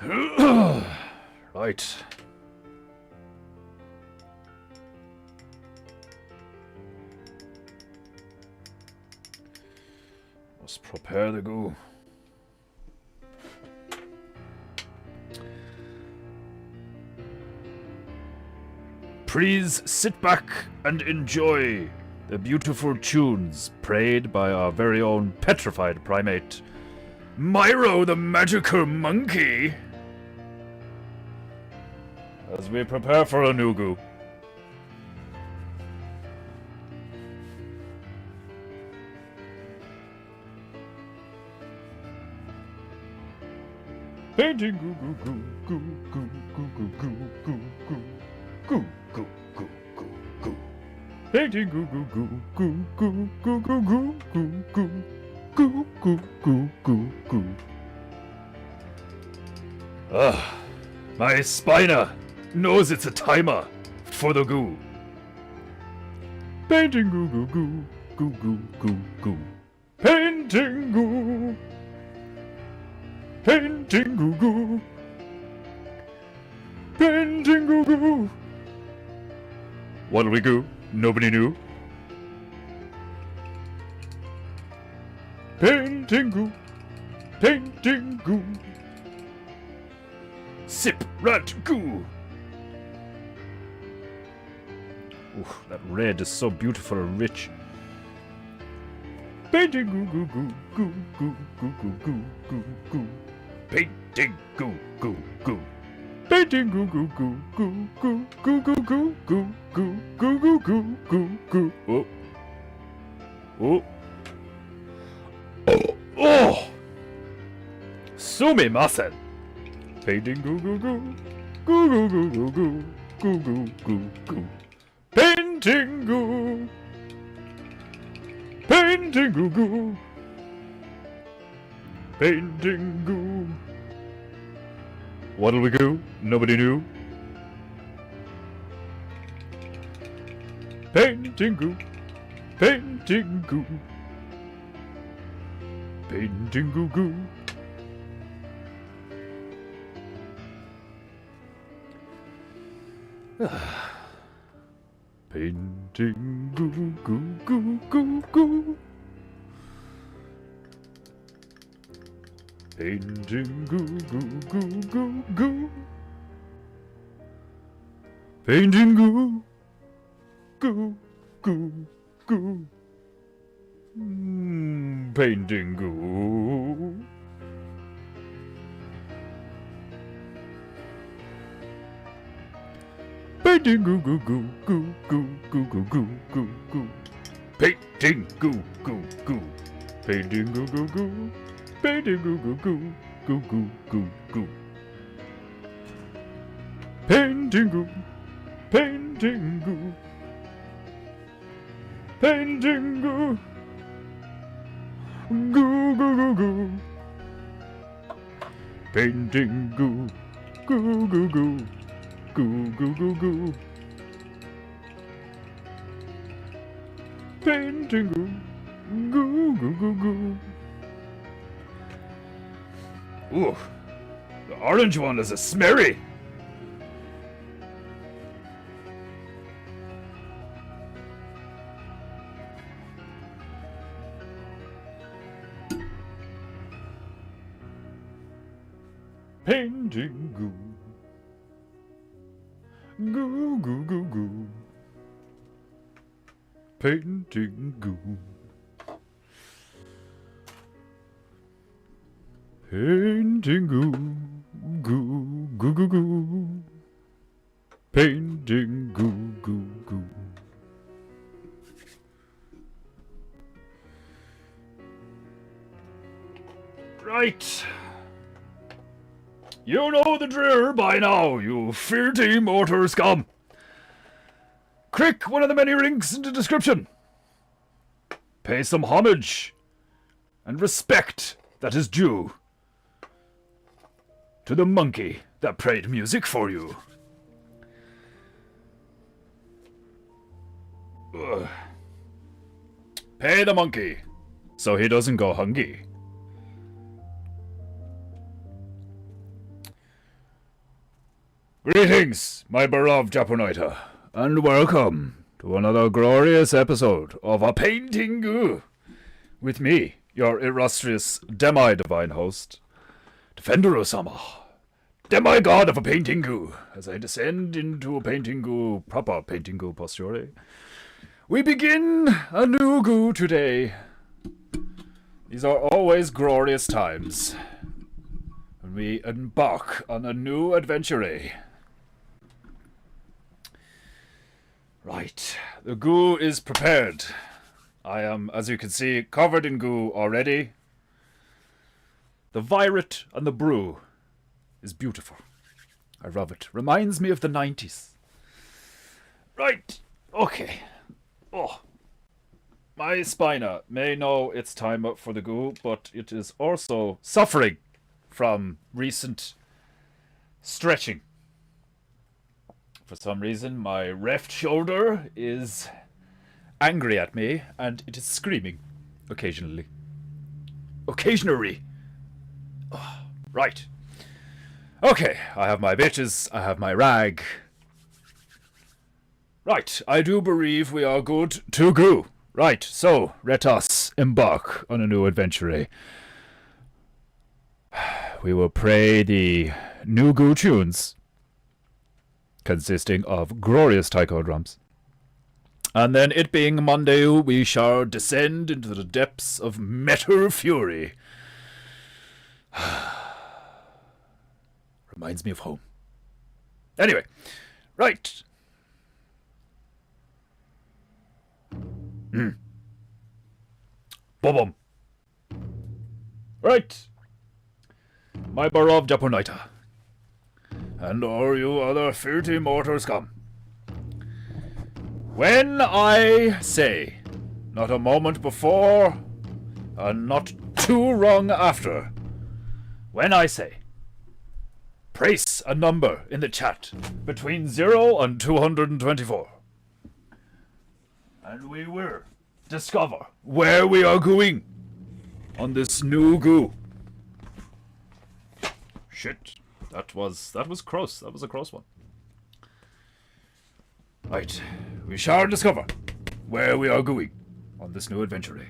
Right. Must prepare the goo. Please sit back and enjoy the beautiful tunes played by our very own petrified primate, Myro the Magical Monkey, as we prepare for a New Gu. Painting goo goo goo goo goo goo goo goo goo goo goo goo goo goo goo. Painting goo goo goo goo goo goo goo goo goo goo goo goo goo goo. My spiner knows it's a timer for the goo. Painting goo goo goo goo goo goo goo. Painting goo. Painting goo goo. Painting goo goo. What'll we go? Nobody knew. Painting goo. Painting goo. Sip rat goo. Ooh, that red is so beautiful and rich. Painting goo goo goo goo goo goo goo goo goo goo. Painting goo goo goo. Painting goo goo goo goo goo goo goo goo goo goo goo goo goo goo goo. Oh. Oh. Oh. Oh. Sumimasen. Painting goo goo goo. Goo goo goo goo goo. Goo goo goo goo. Painting goo. Painting goo goo. Painting goo. What'll we do? Nobody knew. Painting goo. Painting goo. Painting goo goo. Painting goo goo goo goo goo. Painting goo goo goo goo goo. Painting goo goo goo goo. Painting goo. Painting goo goo goo goo goo goo goo goo goo goo. Painting goo goo goo. Painting goo goo goo. Painting goo goo goo goo goo goo goo. Painting goo. Painting goo. Painting goo. Goo goo goo goo. Painting goo. Goo goo goo. Goo goo goo goo. Painting goo. Goo goo goo goo. Ooh, the orange one is a smerry. Painting goo. Goo goo goo goo. Painting goo. Painting goo. Goo goo goo goo. Painting goo goo goo. Right. You know the drill by now, you filthy mortar scum. Click one of the many links in the description. Pay some homage and respect that is due to the monkey that played music for you. Ugh. Pay the monkey so he doesn't go hungry. Greetings, my beloved Japonator, and welcome to another glorious episode of A Painting Gu, with me, your illustrious demi-divine host, Defender-sama, demigod of A Painting Gu, as I descend into a Painting Gu, proper Painting Gu posture. We begin a new Gu today. These are always glorious times when we embark on a new adventure. Right, the Gu is prepared. I am, as you can see, covered in Gu already. The violet and the brew is beautiful. I love it. Reminds me of the 90s. Right, okay. Oh, my spina may know it's time up for the Gu, but it is also suffering from recent stretching. For some reason, my left shoulder is angry at me, and it is screaming occasionally. Occasionally. Oh, right. Okay, I have my bitches, I have my rag. Right, I do believe we are good to go. Right, so let us embark on a new adventure. We will play the New Gu tunes, consisting of glorious taiko drums. And then, it being Monday, we shall descend into the depths of metal fury. Reminds me of home. Anyway, right. Boom. Right. My beloved Japonator, and all you other filthy mortals come. When I say, not a moment before, and not too long after, when I say, place a number in the chat between 0 and 224, and we will discover where we are going on this new Gu. Shit, that was close. That was a close one. Right, we shall discover where we are going on this new adventure.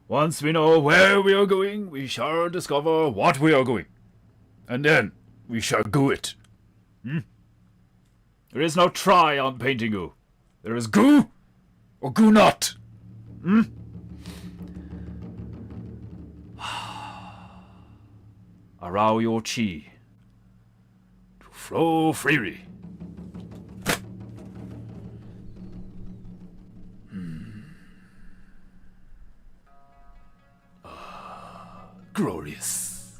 Once we know where we are going, we shall discover what we are going. And then we shall go it. There is no try on Painting Gu. There is Gu or Gu not. Allow your chi to flow freely. Glorious.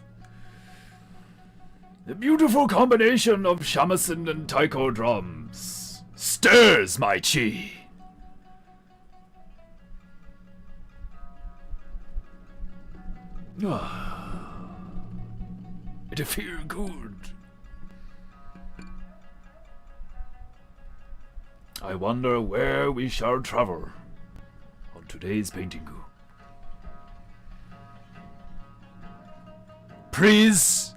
The beautiful combination of shamisen and taiko drums stirs my chi. It feels good. I wonder where we shall travel on today's Painting Gu. Please,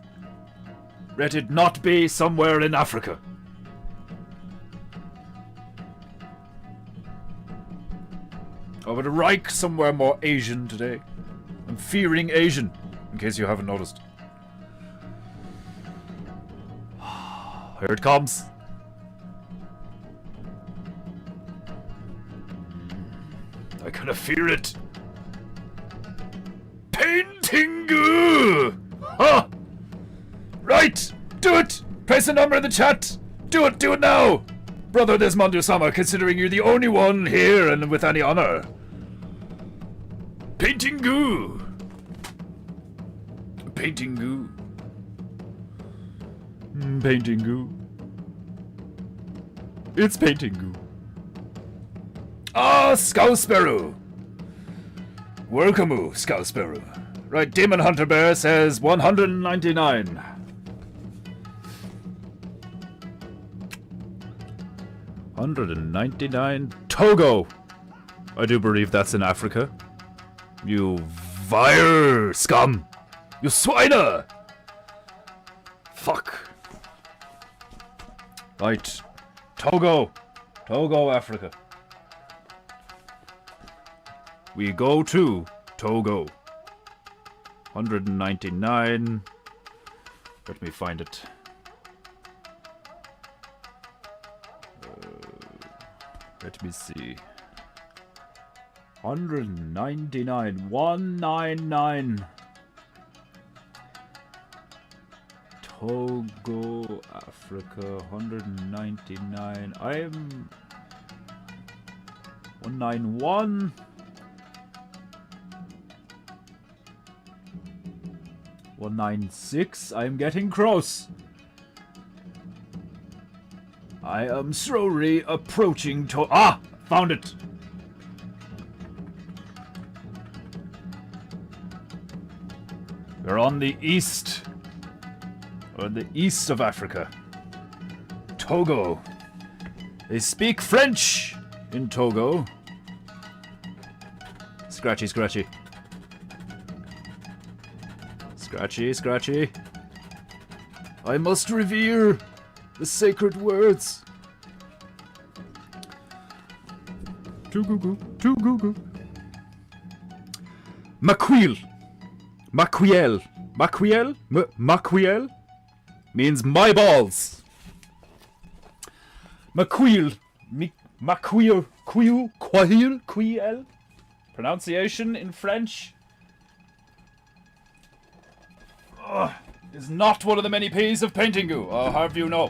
let it not be somewhere in Africa. I would like somewhere more Asian today. I'm fearing Asian, in case you haven't noticed. Here it comes. I kind of fear it. Painting Gu! Huh! Right! Do it! Place a number in the chat! Do it now! Brother Desmondu-sama, considering you're the only one here and with any honor. Painting Gu! Painting Gu. Painting Gu. It's Painting Gu. Ah, Scout Sparrow! Welcome, Scout Sparrow. Right, Demon Hunter Bear says 199. 199 Togo. I do believe that's in Africa. You vile scum! You swiner! Fuck. Right. Togo. Togo, Africa. We go to Togo. 199. Let me find it. Let me see. 199. 199. Togo, Africa, 199. I am 191. 196. I'm getting close. I am slowly approaching to. Ah! Found it! We're on the east. Or the east of Africa. Togo. They speak French in Togo. Scratchy, scratchy. Scratchy, scratchy. I must revere the sacred words. Togo, Togo. Maquille. Maquiel. Maquiel? Maquiel? Means my balls. Maquille. Maquille. Quiel. Pronunciation in French is not one of the many P's of PEINTEINGU, I'll have you know.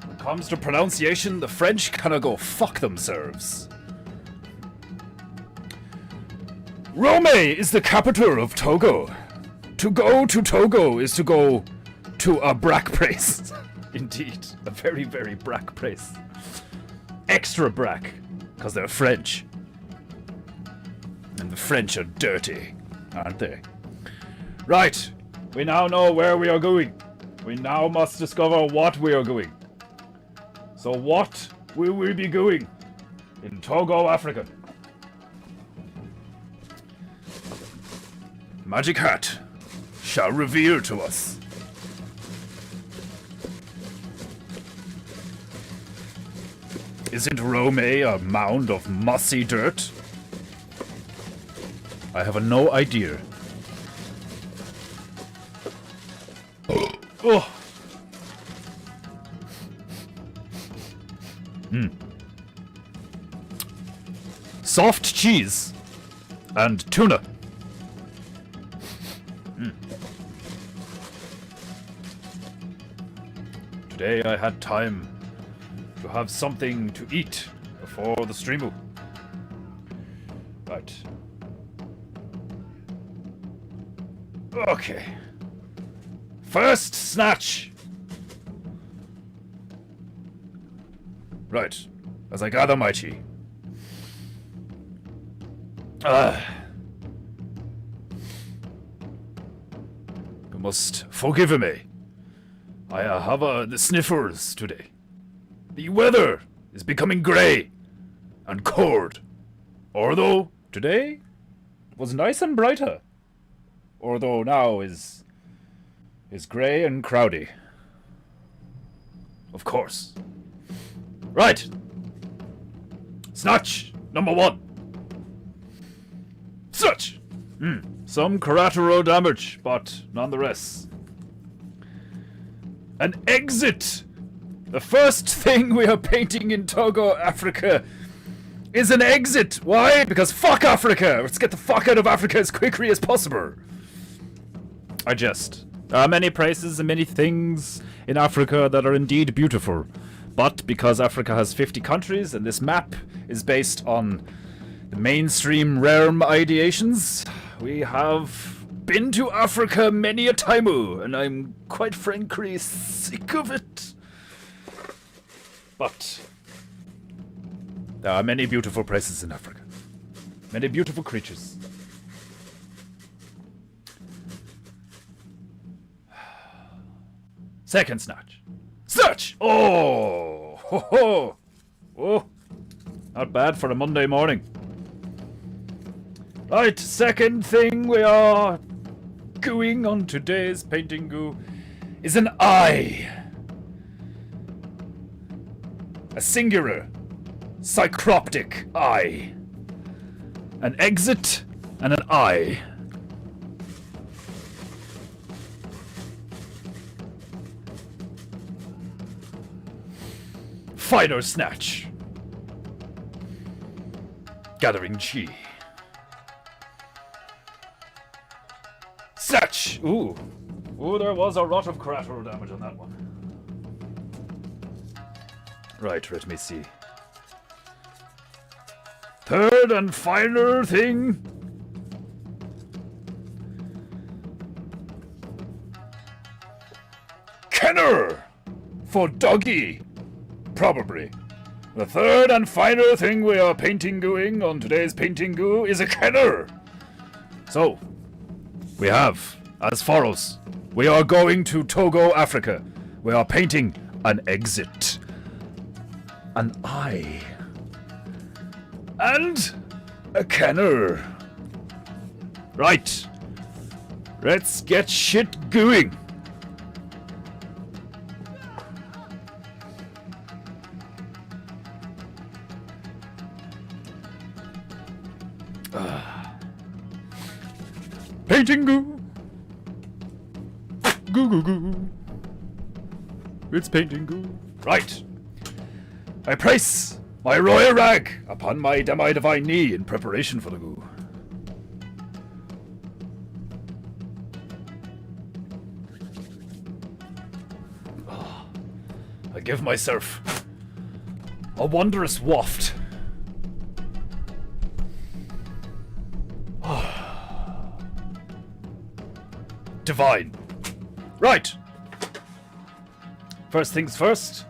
When it comes to pronunciation, the French kinda go fuck themselves. Rome is the capital of Togo. To go to Togo is to go to a brack place. Indeed, a very, very brack place. Extra brack, because they're French. And the French are dirty, aren't they? Right, we now know where we are going. We now must discover what we are going. So what will we be going in Togo, Africa? Magic Hat shall reveal to us. Isn't Rome a mound of mossy dirt? I have no idea. Oh. Soft cheese and tuna. Today I had time to have something to eat before the streamu. Right. Okay. First snatch. Right. As I gather my chi. You must forgive me. I have the sniffles today. The weather is becoming grey and cold. Although today was nice and brighter. Although now is grey and cloudy. Of course. Right. Snatch number 1. Snatch. Some collateral damage, but nonetheless. An exit. The first thing we are painting in Togo, Africa, is an exit. Why? Because fuck Africa. Let's get the fuck out of Africa as quickly as possible. I jest. There are many places and many things in Africa that are indeed beautiful. But because Africa has 50 countries and this map is based on the mainstream realm ideations, we have been to Africa many a time, and I'm quite frankly sick of it. But there are many beautiful places in Africa. Many beautiful creatures. Second snatch. Snatch! Oh! Ho ho! Oh! Not bad for a Monday morning. Right, second thing we are doing on today's PEINTEINGU is an eye. A singular, cycroptic eye. An exit and an eye. Finer snatch. Gathering chi. Snatch! Ooh. Ooh, there was a lot of collateral damage on that one. Right, let me see. Third and final thing. Kenner! For doggy. Probably. The third and final thing we are painting-gooing on today's Painting Gu is a kenner. So, we have, as follows. We are going to Togo, Africa. We are painting an exit. An eye. And a kenner. Right. Let's get shit gooing. Painting Gu. Goo goo goo. It's Painting Gu. Right. I place my royal rag upon my demi-divine knee in preparation for the goo. Oh, I give myself a wondrous waft. Divine. Right. First things first,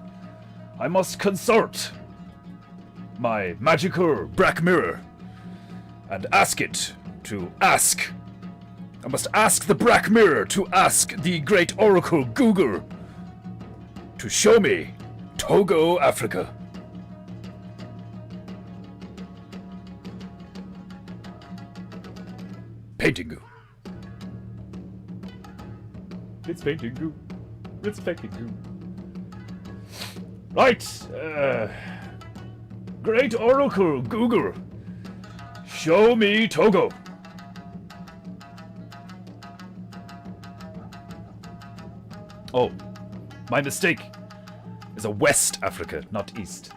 I must consult my magical black mirror and ask it to ask. I must ask the black mirror to ask the great oracle Google to show me Togo, Africa. Painting Gu. It's Painting Gu. It's Painting Gu. Right. Great Oracle Google. Show me Togo. Oh, my mistake. It's a West Africa, not East.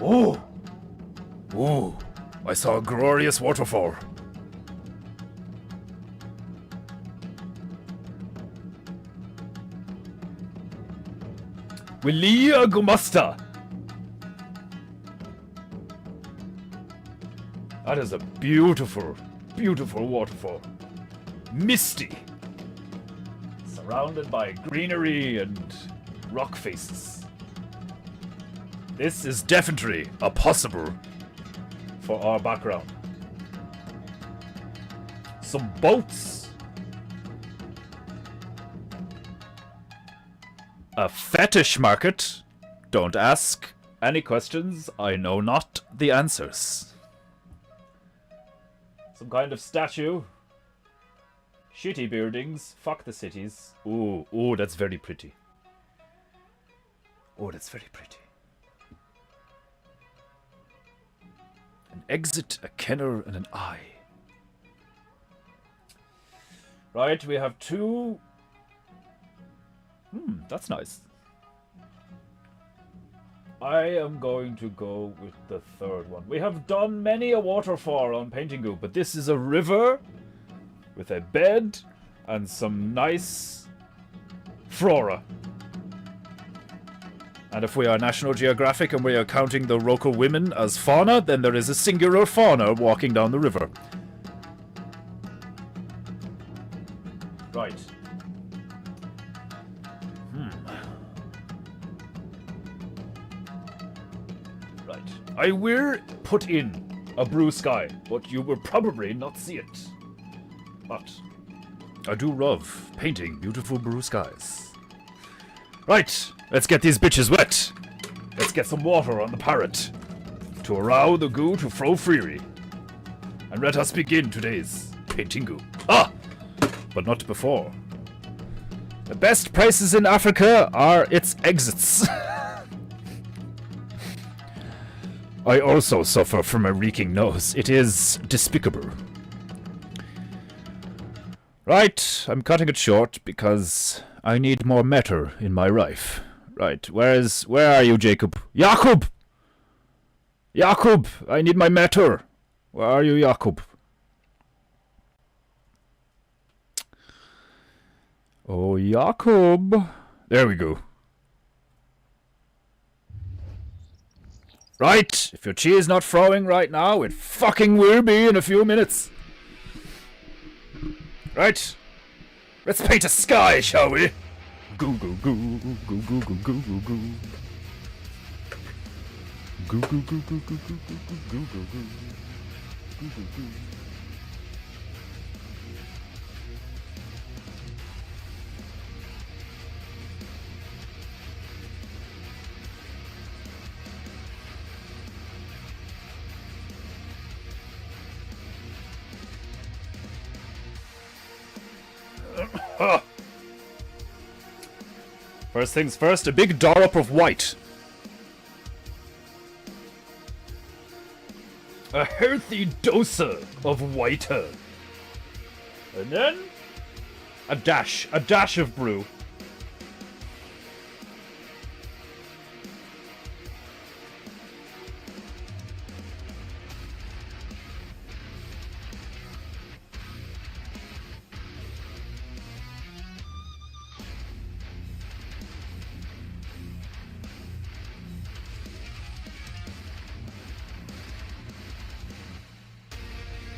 Oh. Oh, I saw a glorious waterfall. Wilia Gumasta. That is a beautiful, beautiful waterfall. Misty. Surrounded by greenery and rock faces. This is definitely a possible for our background. Some boats. A fetish market. Don't ask any questions. I know not the answers. Some kind of statue. Shitty buildings. Fuck the cities. Ooh, ooh, that's very pretty. Oh, that's very pretty. An exit, a kenner, and an eye. Right, we have two. That's nice. I am going to go with the third one. We have done many a waterfall on Painting Gu, but this is a river with a bed and some nice flora. And if we are National Geographic and we are counting the local women as fauna, then there is a singular fauna walking down the river. Right. Right. I will put in a blue sky, but you will probably not see it. But I do love painting beautiful blue skies. Right. Let's get these bitches wet. Let's get some water on the parrot to allow the goo to flow freely. And let us begin today's Painting Gu. Ah! But not before. The best places in Africa are its exits. I also suffer from a reeking nose. It is despicable. Right, I'm cutting it short because I need more matter in my life. Right, where are you, Jacob? Jakob! Jakob! I need my matter. Where are you, Jakob? Oh, Jakob. There we go. Right, if your chi is not throwing right now, it fucking will be in a few minutes. Right, let's paint a sky, shall we? Goo goo goo goo goo goo goo goo goo goo. Goo goo goo goo goo goo goo goo goo goo goo. Goo goo goo. First things first, a big dollop of white. A healthy dose of whiter. And then a dash of brew.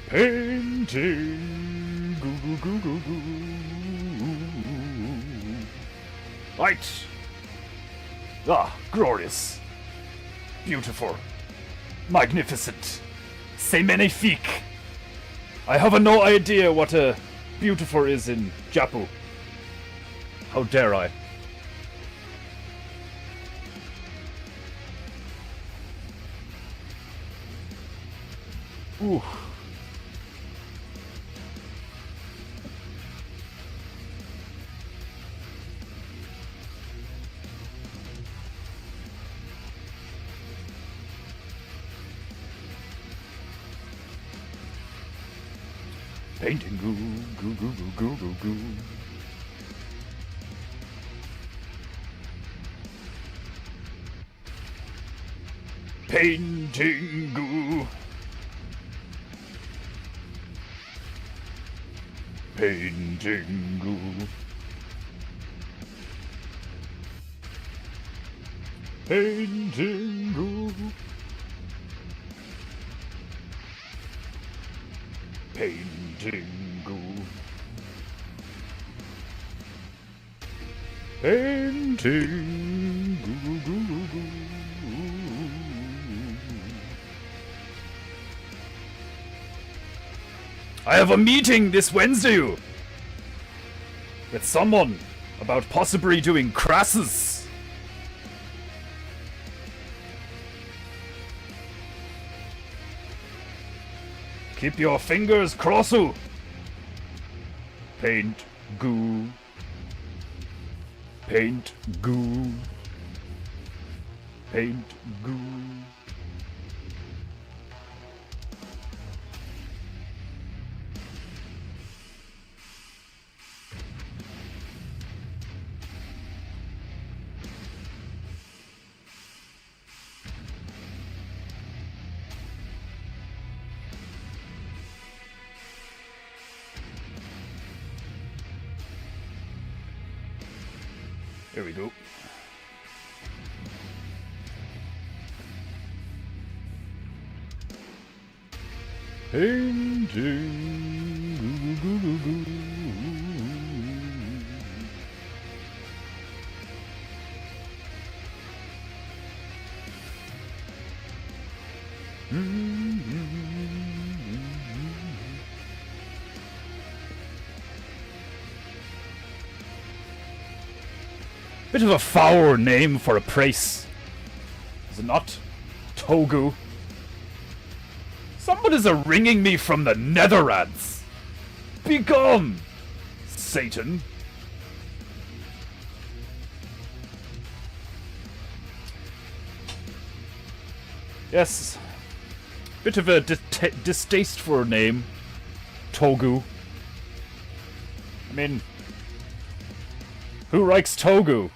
Painting. Goo goo goo goo goo. Right. Ah, glorious. Beautiful. Magnificent. C'est magnifique. I have no idea what a beautiful is in Japu. How dare I? Ooh. Painting goo goo goo goo goo goo goo. Painting goo. Painting goo. Painting goo. Painting goo. Painting goo goo goo goo. I have a meeting this Wednesday with someone about possibly doing crasses. Keep your fingers crossed. Paint goo. Paint goo. Paint goo. There we go. Painting. Goo, goo, goo, goo, goo. Bit of a foul name for a place, is it not? Togu. Somebody's ringing me from the Netherlands. Begone, Satan. Yes. Bit of a distaste for a name. Togu. I mean, who likes Togu?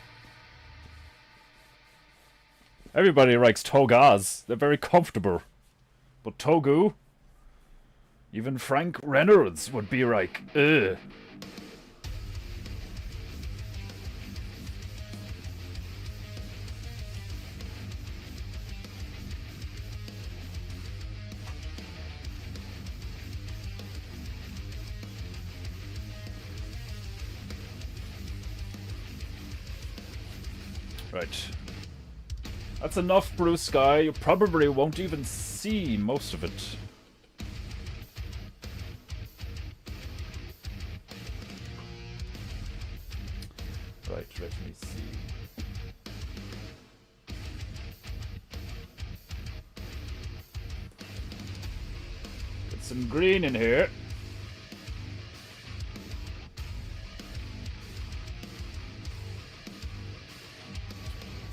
Everybody likes togas. They're very comfortable. But Togu? Even Frank Reynolds would be like, ugh. Right. That's enough blue sky. You probably won't even see most of it. Right, let me see. Get some green in here.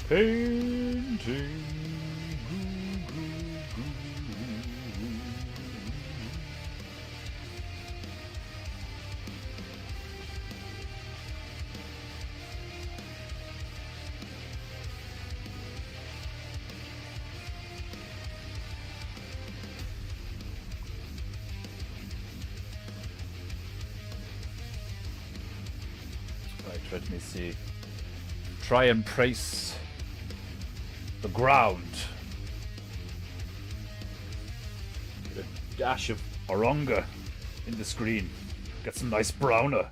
Painting. Right, let me see. Try and trace the ground. Get a dash of oronga in the screen. Get some nice browner.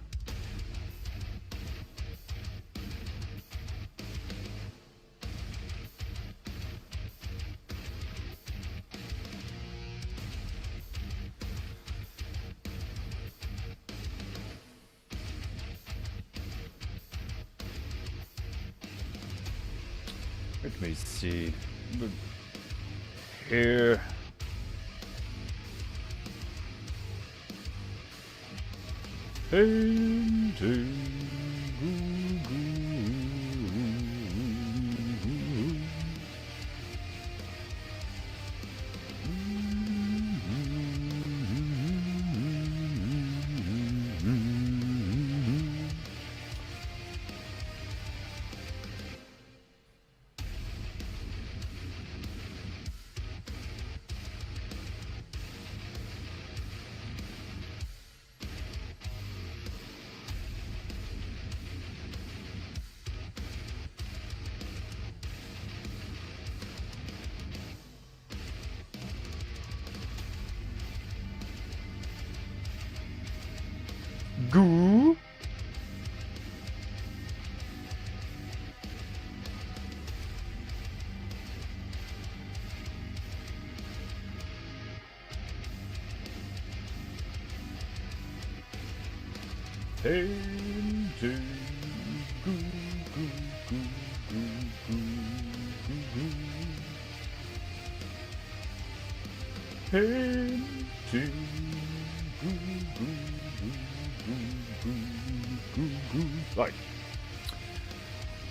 Let me see. Here. Painting. Gu. Painting. Gu, gu, gu, gu, gu, gu, gu. Painting. Gu, gu, gu. Right.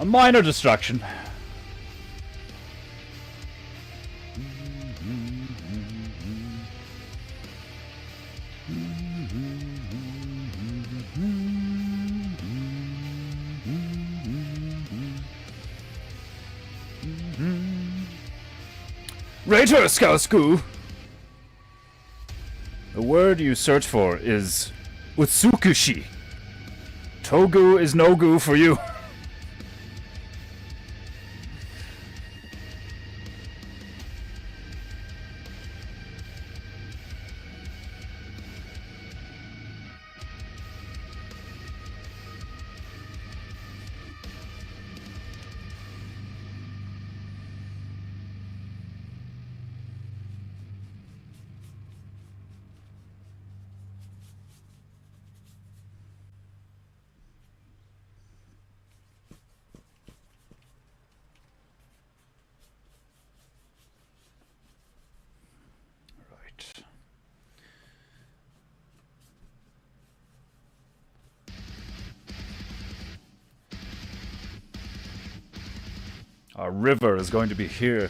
A minor distraction. Rater Scousku. The word you search for is Utsukushi. Togu is no gu for you. Our river is going to be here.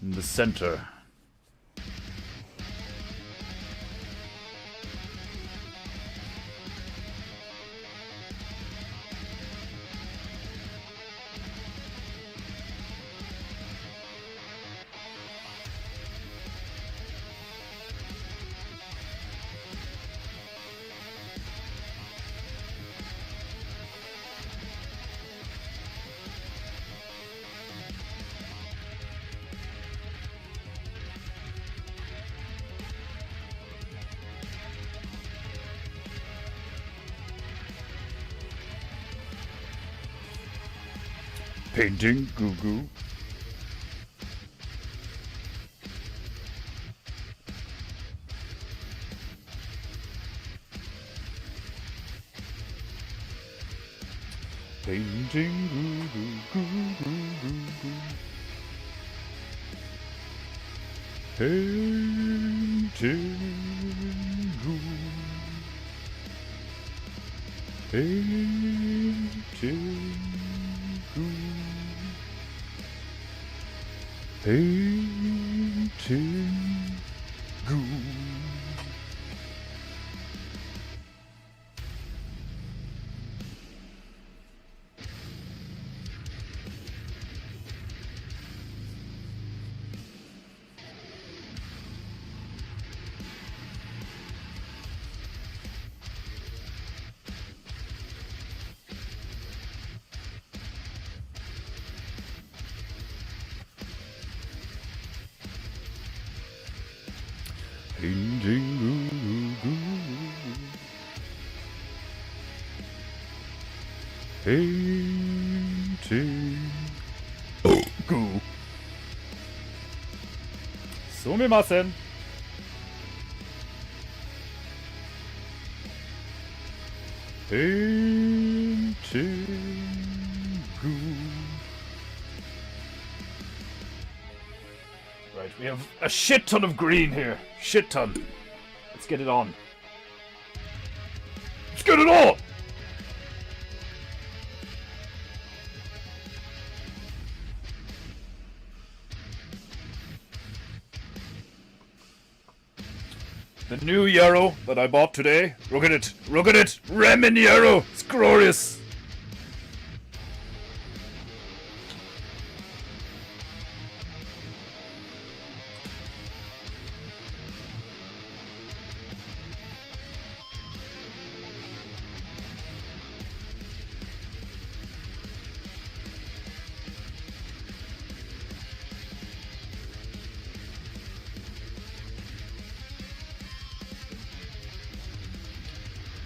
in the center. Painting Gu Gu. Painting Gu Gu Gu Gu Gu Gu. Painting Gu. Painting Gu. Painting Gu. Painting Gu Gu Gu. Painting Gu. Sumimasen. Painting Gu. Right, we have a shit ton of green here. Shit ton. Let's get it on. Let's get it on! The new yarrow that I bought today. Look at it. Look at it. Ramen yarrow. It's glorious.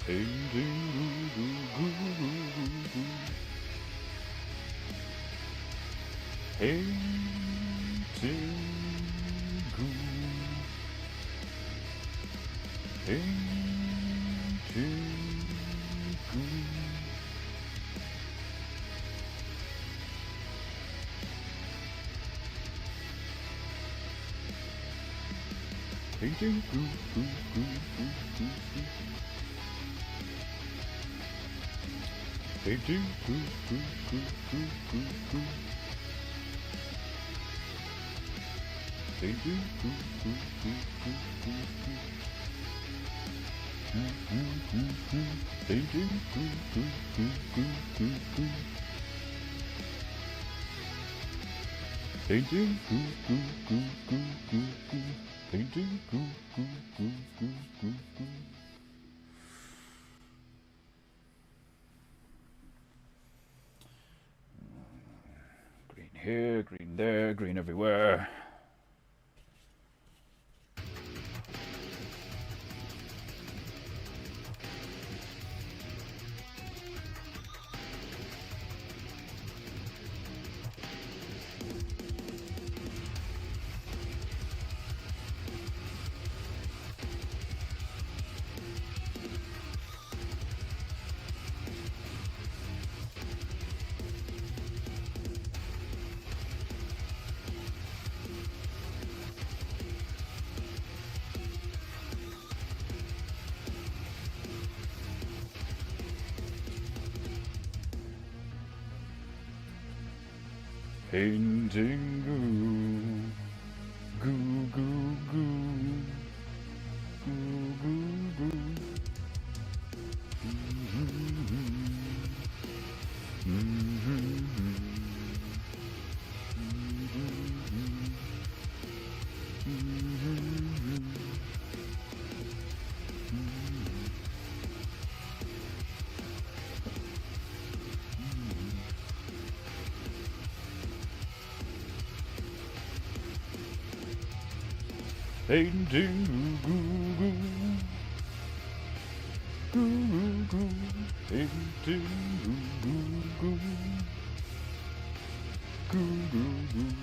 Painting Gu Gu Gu Gu Gu. Painting Gu. Painting Gu. Painting Gu Gu Gu Gu Gu Gu. Painting Gu Gu Gu Gu Gu Gu. Painting Gu Gu Gu Gu Gu Gu. Painting Gu Gu Gu Gu Gu Gu. Painting Gu Gu Gu Gu Gu Gu. Painting Gu Gu Gu Gu Gu Gu. Green here, green there, green everywhere. Painting Gu. goo goo goo. Goo goo goo. Painting goo goo goo goo, painting goo goo goo goo goo.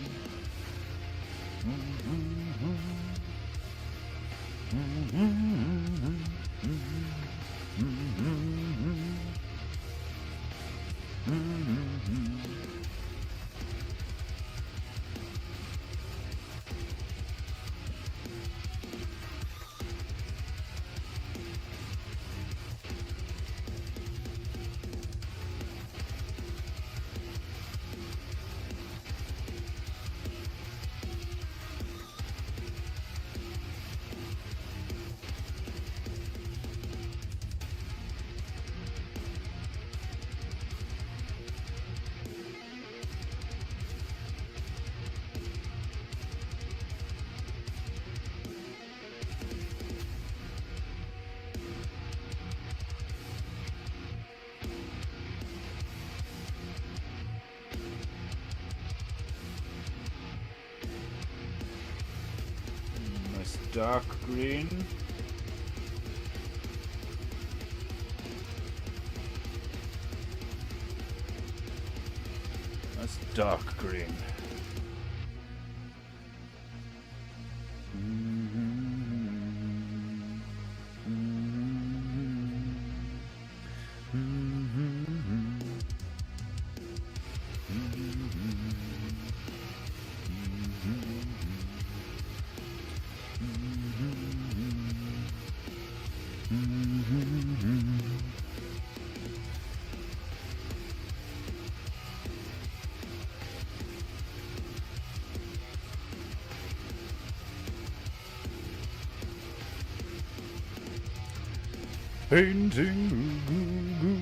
Nice dark green. Nice dark green. Painting goo goo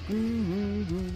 goo goo.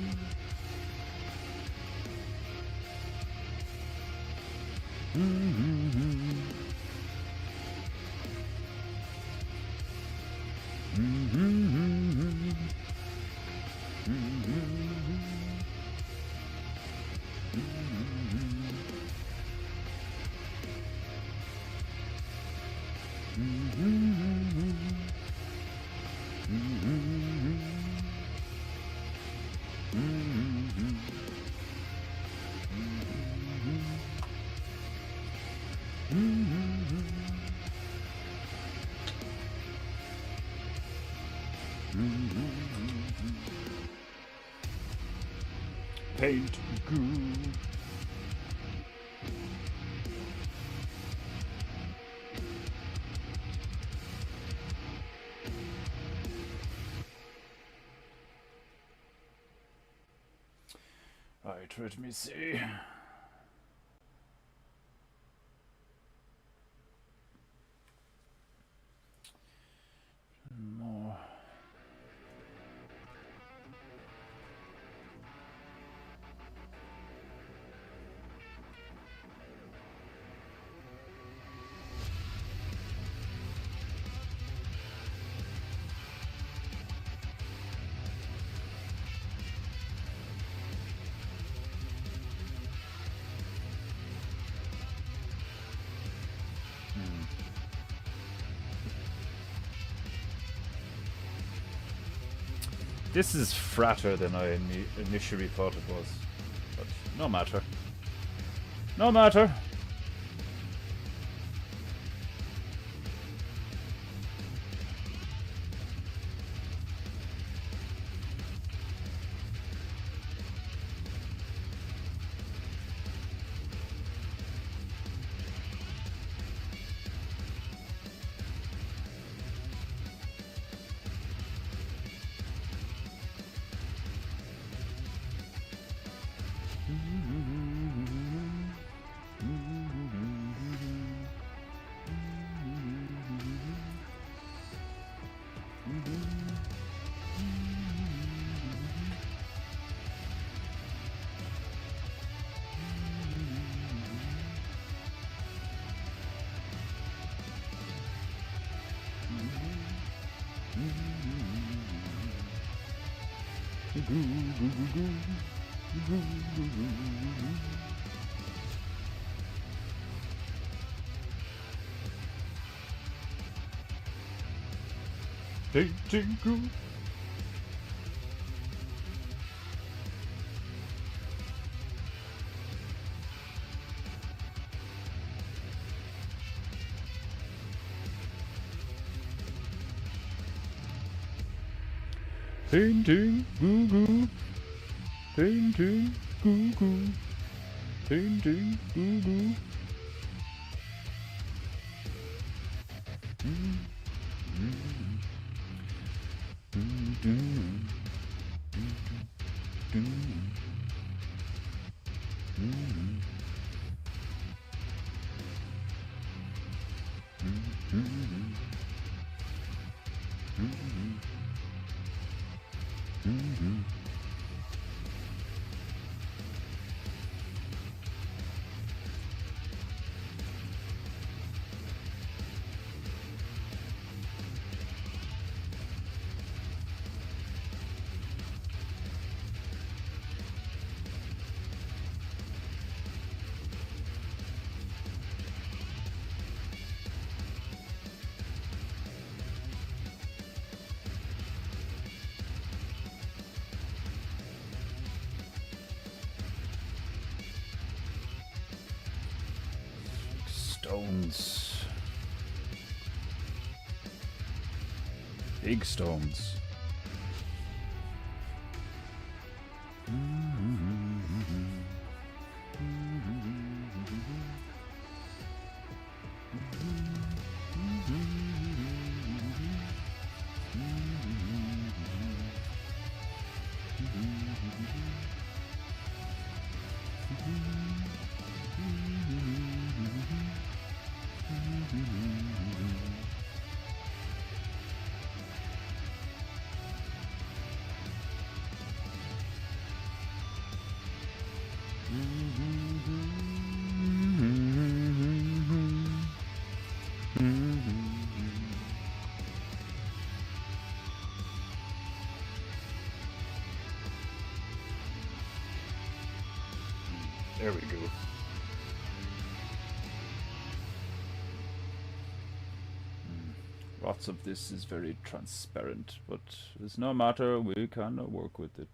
Paint goo. Right, let me see. More. This is fratter than I initially thought it was, but no matter. No matter. Painting Goo Goo. Painting Goo Goo. Painting Goo Goo. Stones. Big stones. There we go. Lots of this is very transparent, but it's no matter, we can work with it.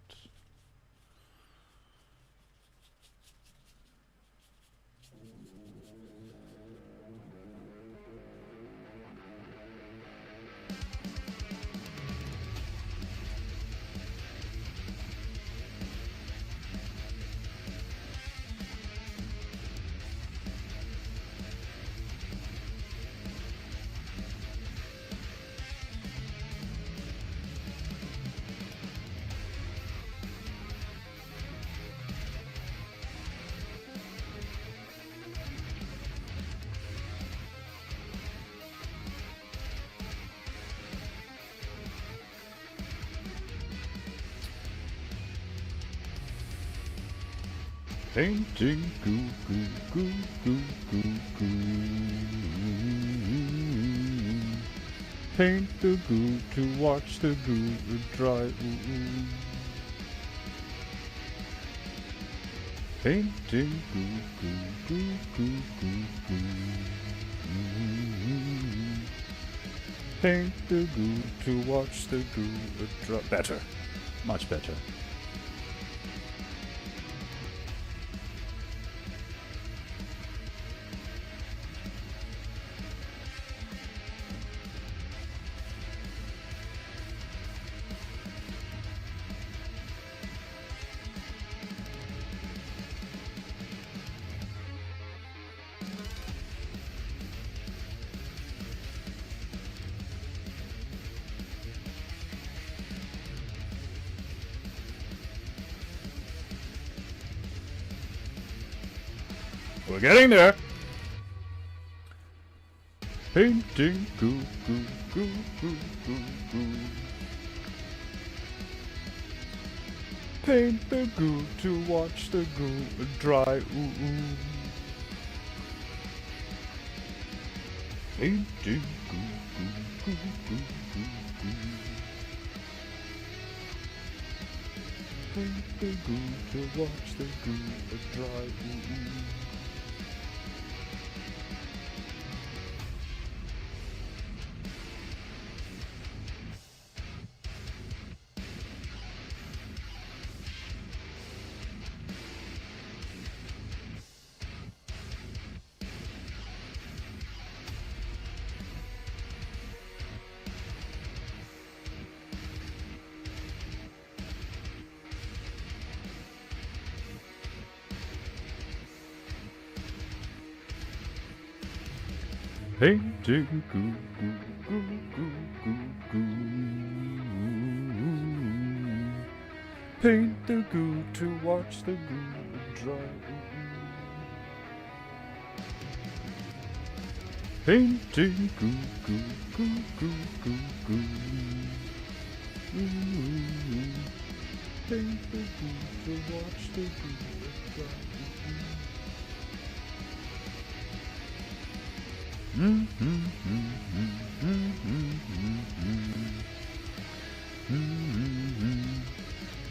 Painting goo goo goo goo goo goo. Paint the goo to watch the goo dry. Painting goo goo goo goo goo goo. Paint the goo to watch the goo dry. Better, much better. We're getting there. Painting goo goo goo goo goo goo. Paint the goo to watch the goo dry. Ooh ooh. Painting goo goo goo goo goo goo. Paint the goo to watch the goo dry. Painting goo goo goo goo goo goo. Paint the goo to watch the goo dry. Painting goo goo goo goo goo goo. Paint the goo to watch the goo dry.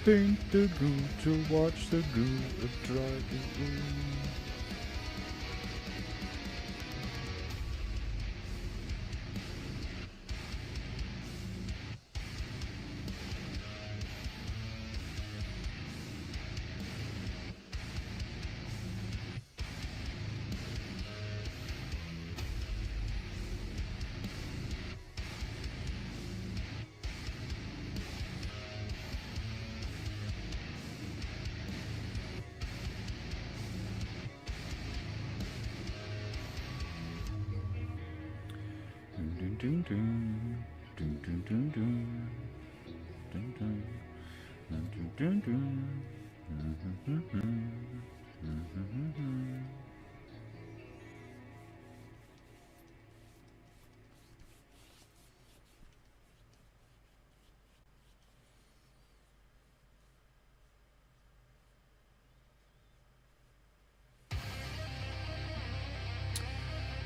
Paint the goo to watch the goo dry.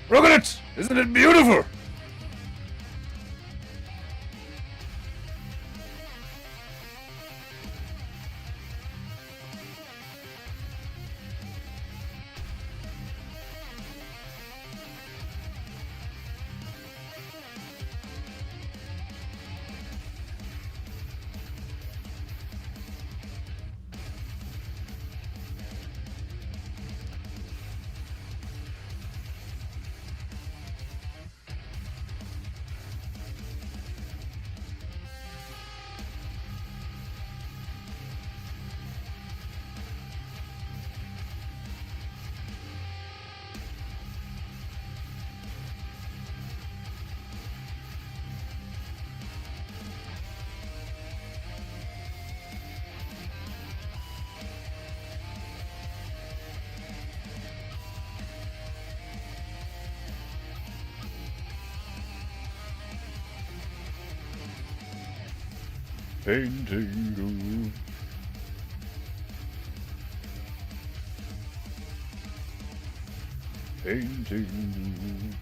Look at it! Isn't it beautiful? Painting. Painting.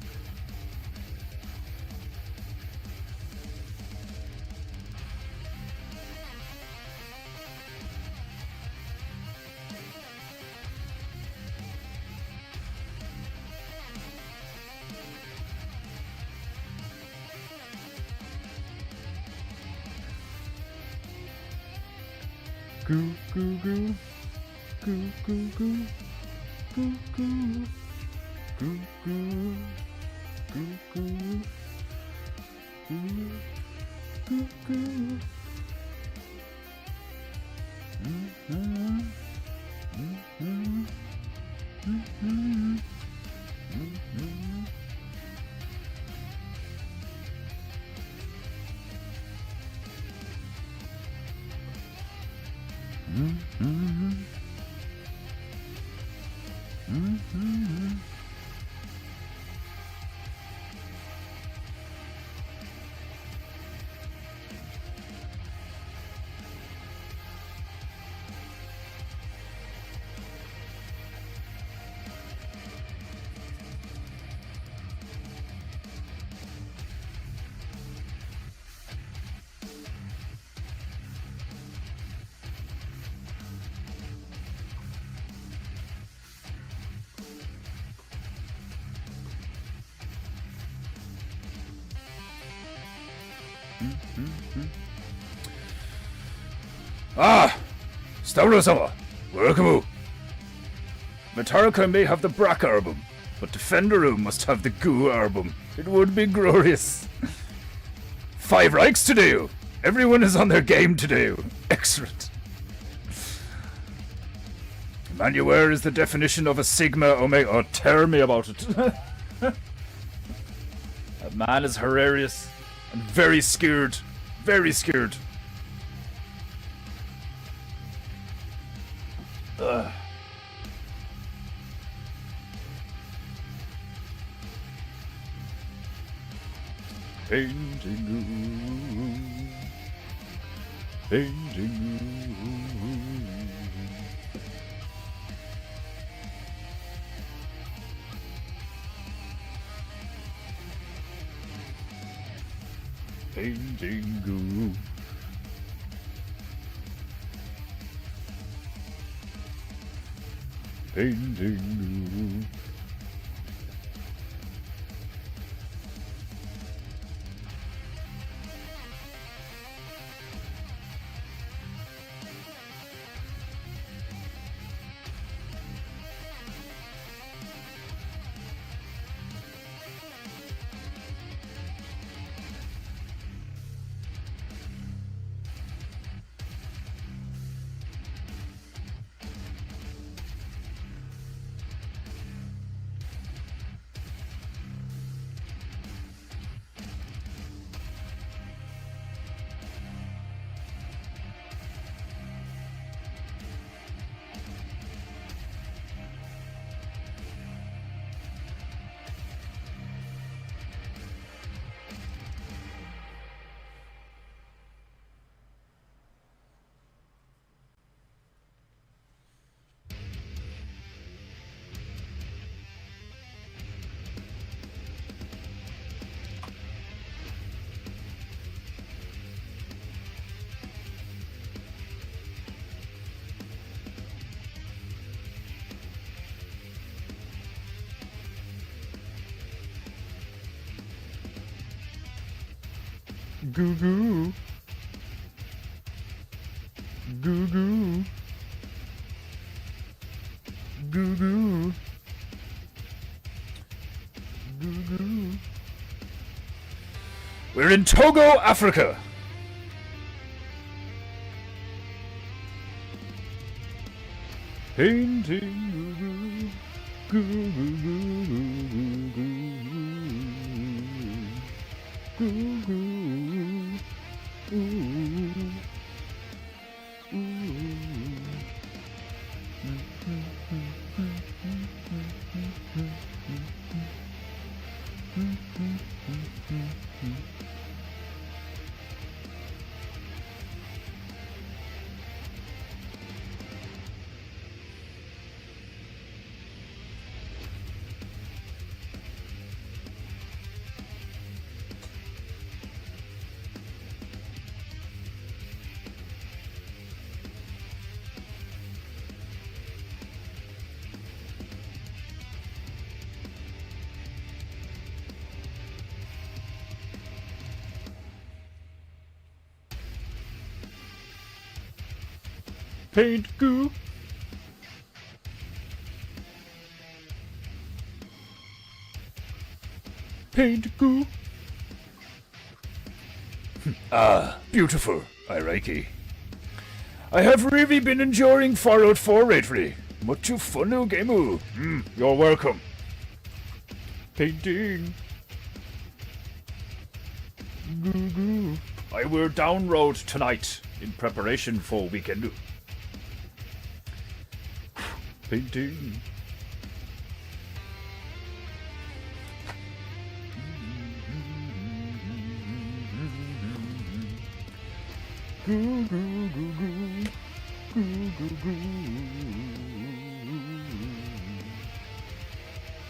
Goo goo goo, goo goo goo, goo goo, goo goo, goo goo, goo goo goo. Ah! Stauro sama! Welcome! Metallica may have the Brack album, but Defenderu must have the Gu album. It would be glorious. 5 likes today! Everyone is on their game today. Excellent. Emmanuel is the definition of a Sigma Omega. Oh, tell me about it. That man is hilarious and very scared. Very scared. Ugh. Painting Gu. Painting. Goo goo. Goo goo. Goo goo. Goo goo. We're in Togo, Africa. Painting goo goo goo goo goo goo goo goo goo. Paint goo. Paint goo. Ah, beautiful. I like it. I have really been enjoying Fallout 4 lately. Much fun, game. You're welcome. Painting. Goo goo. I will download tonight in preparation for weekend. Painting. Goo goo goo goo. Goo goo goo.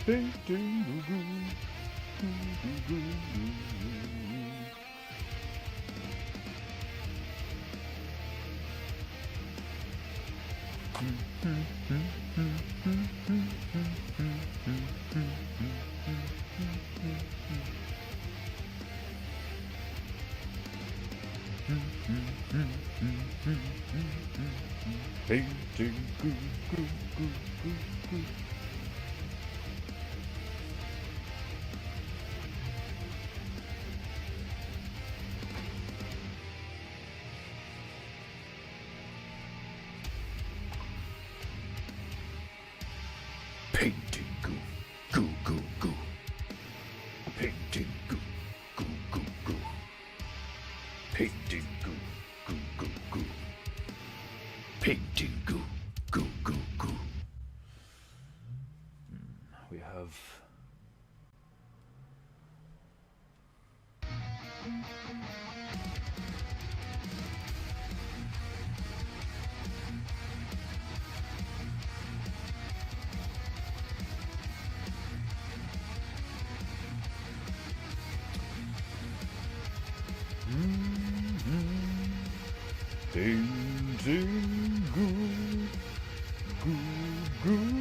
Painting goo goo. Goo goo goo. Painting goo, goo, goo, goo, goo. Painting goo, goo, goo, goo. Painting goo, goo, goo, goo. Painting goo, goo, goo, goo. Painting goo, goo, goo, goo. We have... Painting goo, goo, goo.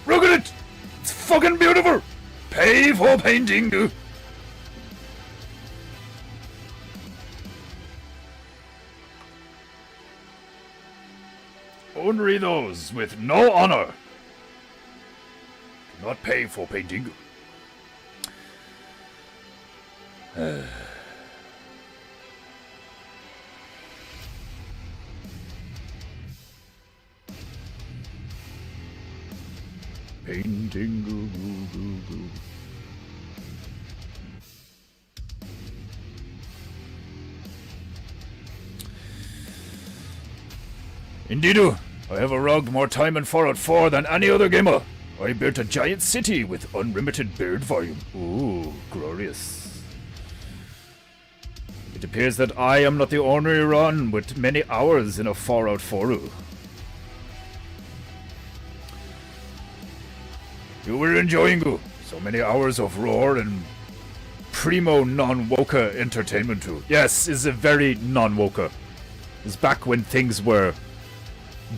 Look at it! It's fucking beautiful! Pay for painting! Only those with no honor do not pay for painting. Painting goo goo goo goo. Indeed, I have rogged more time in 404 than any other gamer. I built a giant city with unlimited build volume. Ooh, glorious. It appears that I am not the only one with many hours in a far-out foru. You were enjoying Gu. So many hours of roar and primo non-woka entertainment too. Yes, it's a very non-woka. It's back when things were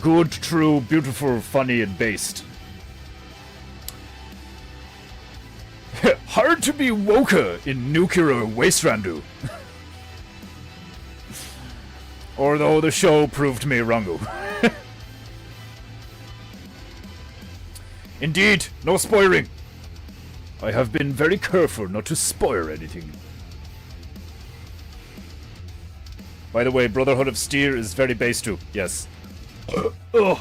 good, true, beautiful, funny, and based. Hard to be woka in nuclear wastelandu. Although the show proved me wrong. Indeed, no spoiling. I have been very careful not to spoil anything. By the way, Brotherhood of Steel is very based too. Yes. Ugh.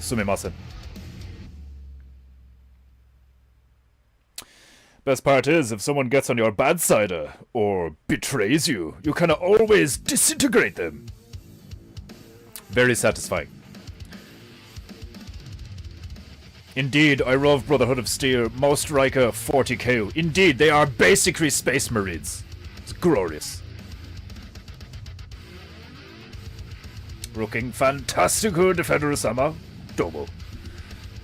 Sumimasen. Best part is, if someone gets on your bad side or betrays you, you can always disintegrate them. Very satisfying. Indeed, I love Brotherhood of Steel, most like a 40k. Indeed, they are basically Space Marines. It's glorious. Looking fantastic, Defender-sama. Domo.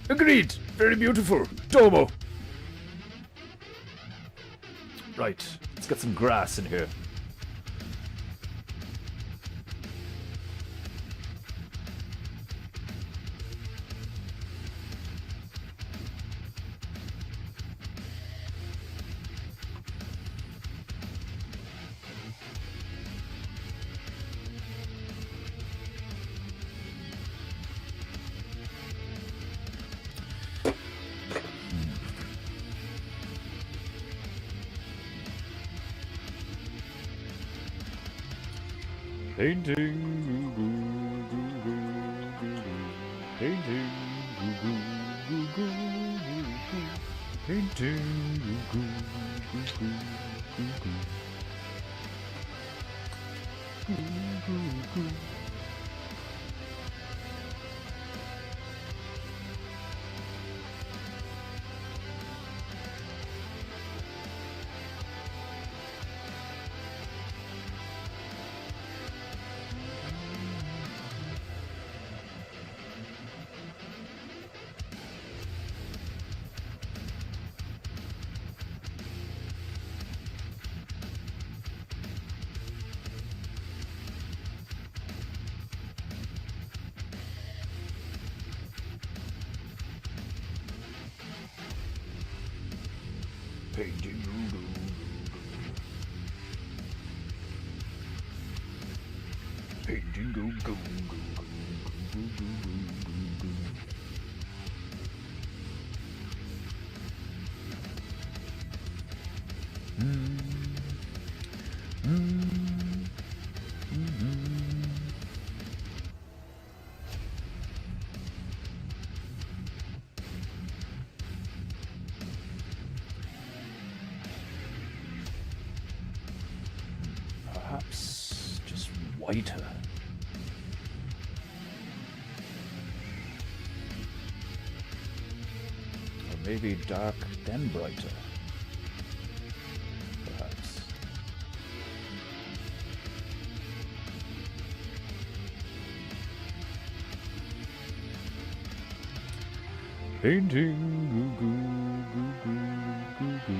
Agreed. Very beautiful. Domo. Right. Let's get some grass in here. Painting Gu Gu Gu Gu. Painting Gu Gu Gu Gu. Painting Gu Gu Gu Gu Gu. Gu Gu Gu. Painting Gu Gu. Painting Gu Gu Gu Gu Gu Gu Gu. Perhaps just whiter. Or maybe dark, then brighter. Perhaps. Painting Gu Gu Gu Gu Gu Gu.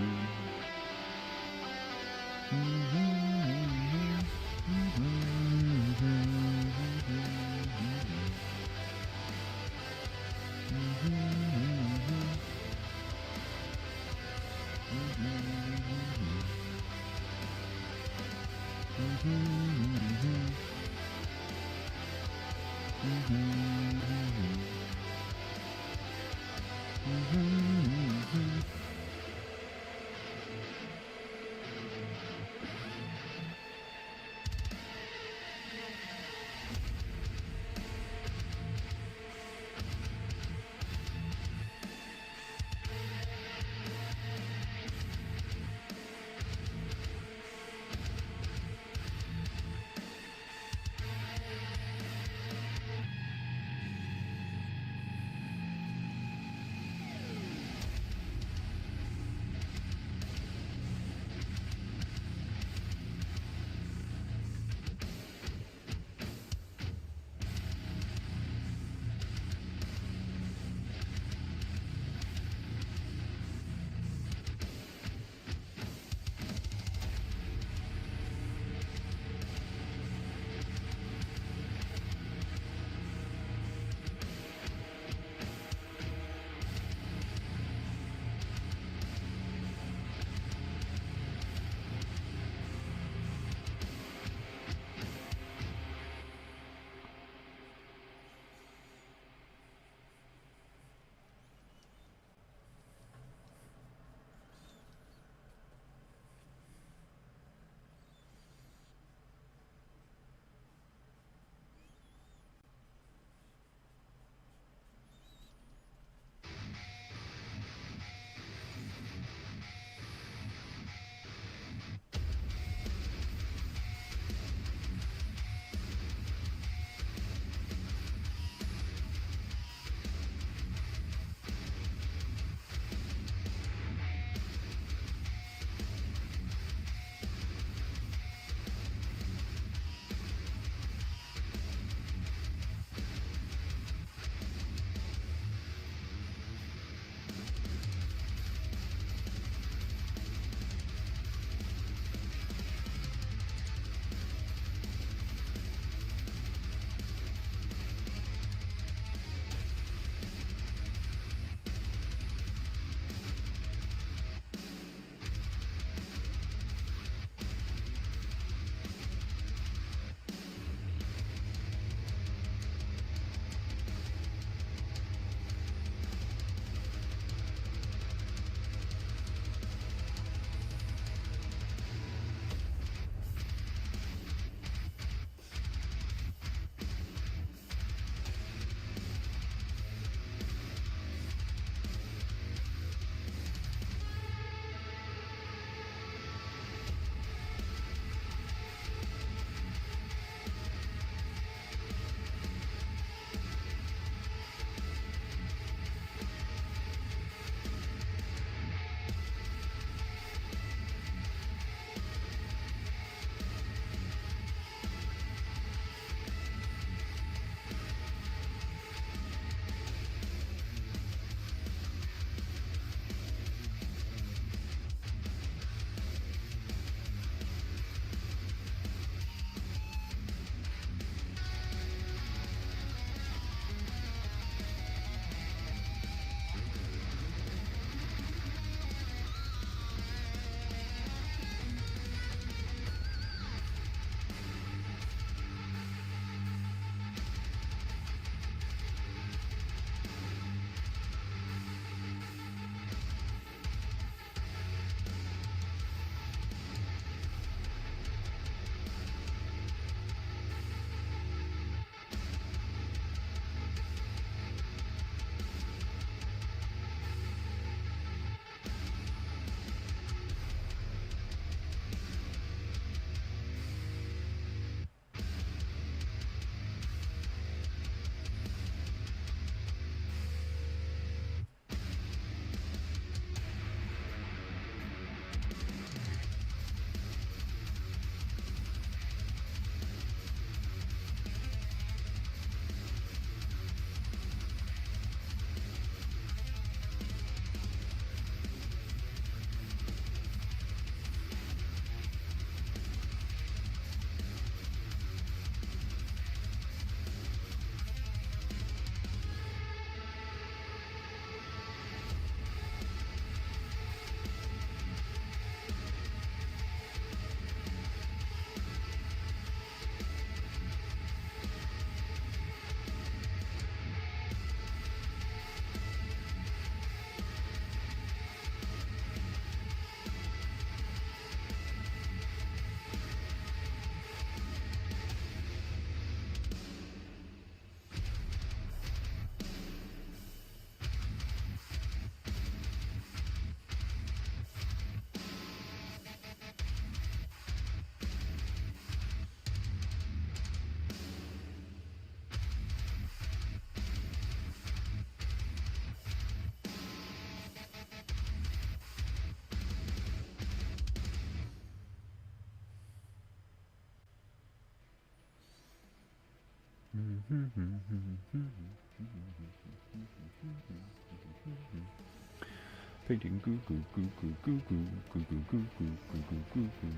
Painting goo goo goo goo goo goo goo goo goo goo goo goo goo goo.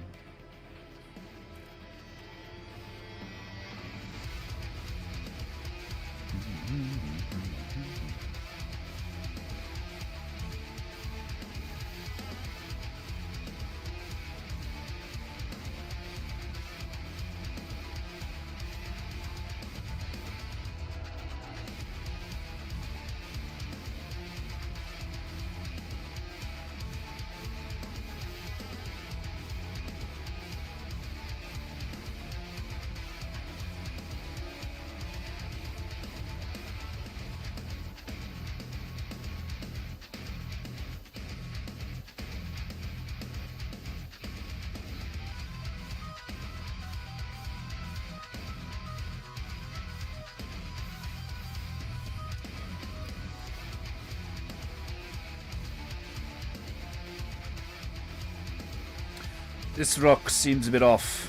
This rock seems a bit off.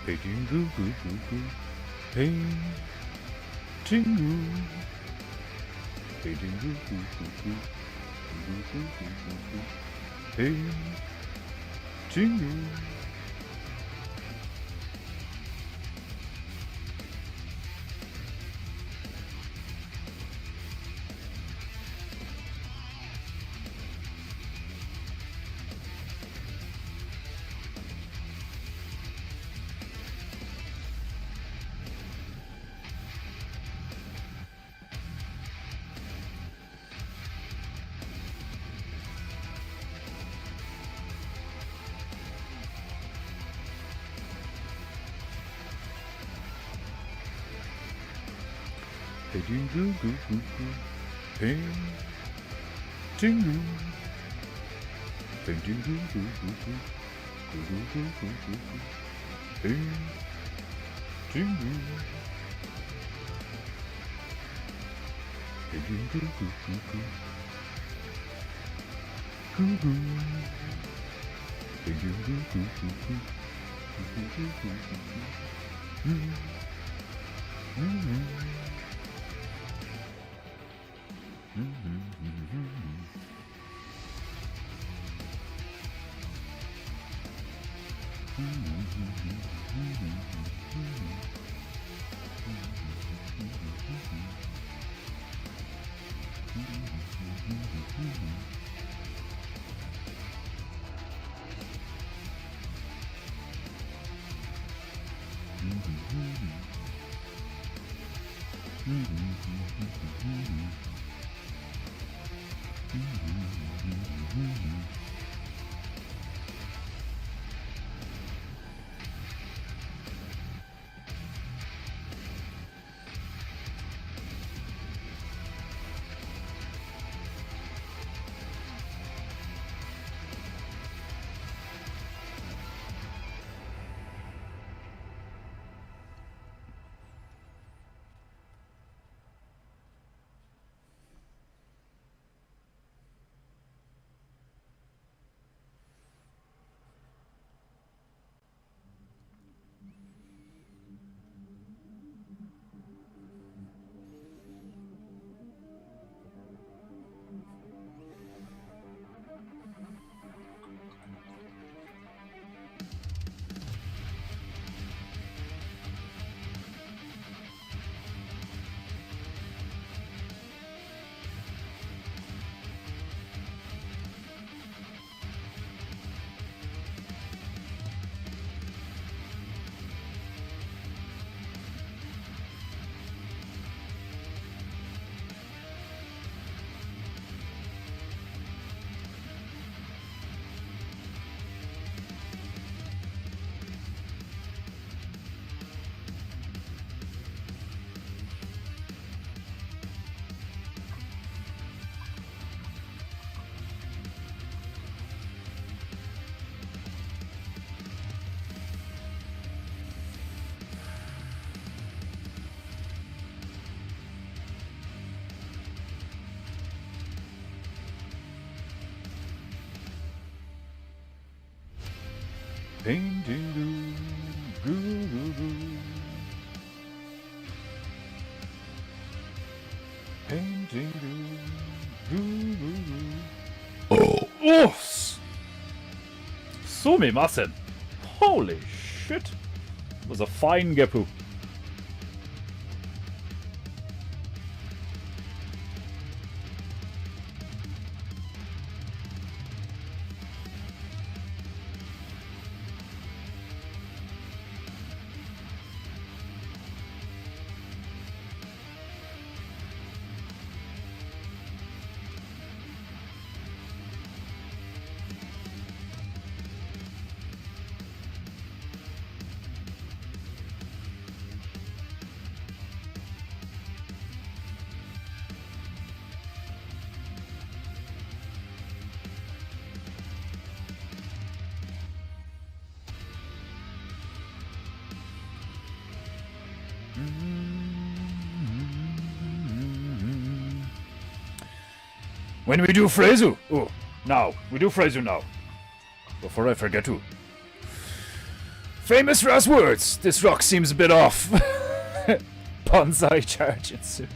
Painting goo goo goo goo. Painting goo. Painting goo goo goo goo. Goo goo goo goo goo. Painting goo. Painting goo goo goo goo. Painting goo. Painting goo goo goo goo. Goo goo goo goo goo goo. Painting goo. Painting goo goo goo goo. Goo goo. Painting goo goo goo goo. Goo goo goo goo goo goo. Painting goo goo goo. Painting goo goo goo. Oh! Sumimasen! Holy shit! It was a fine Geppu. When we do Frezu! Oh, now. We do Frezu now. Before I forget to. Famous last words! This rock seems a bit off. Bonsai Chargitsu.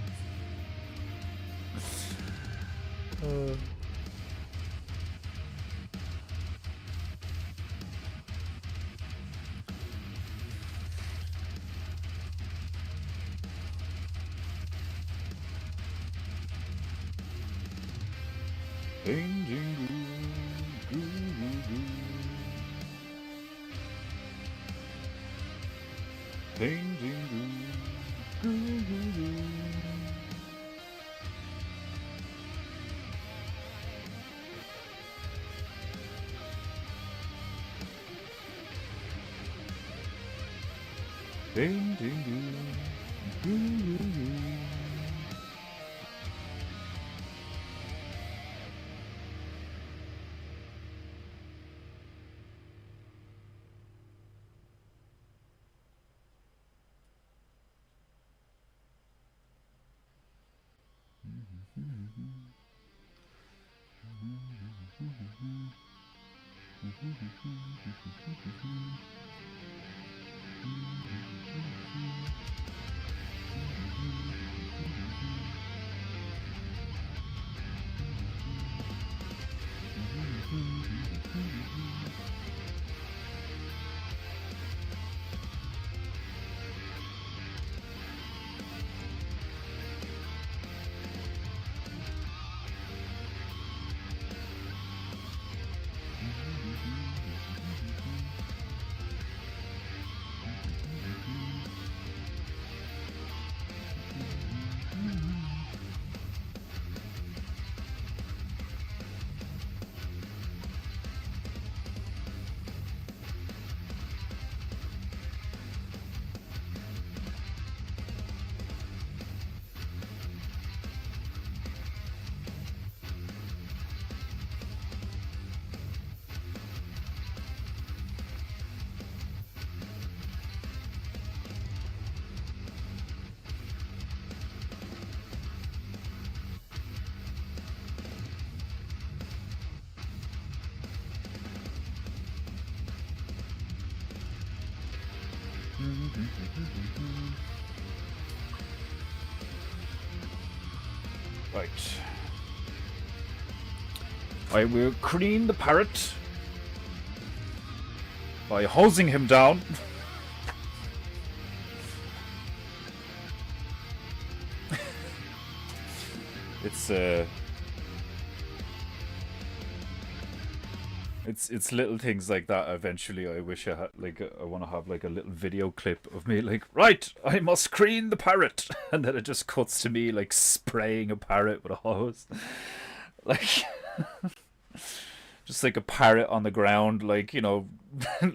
Right. I will clean the parrot by hosing him down. It's little things like that. Eventually, I wish I had I want to have like a little video clip of me like, right, I must clean the parrot, and then it just cuts to me like spraying a parrot with a hose, like just like a parrot on the ground, like, you know,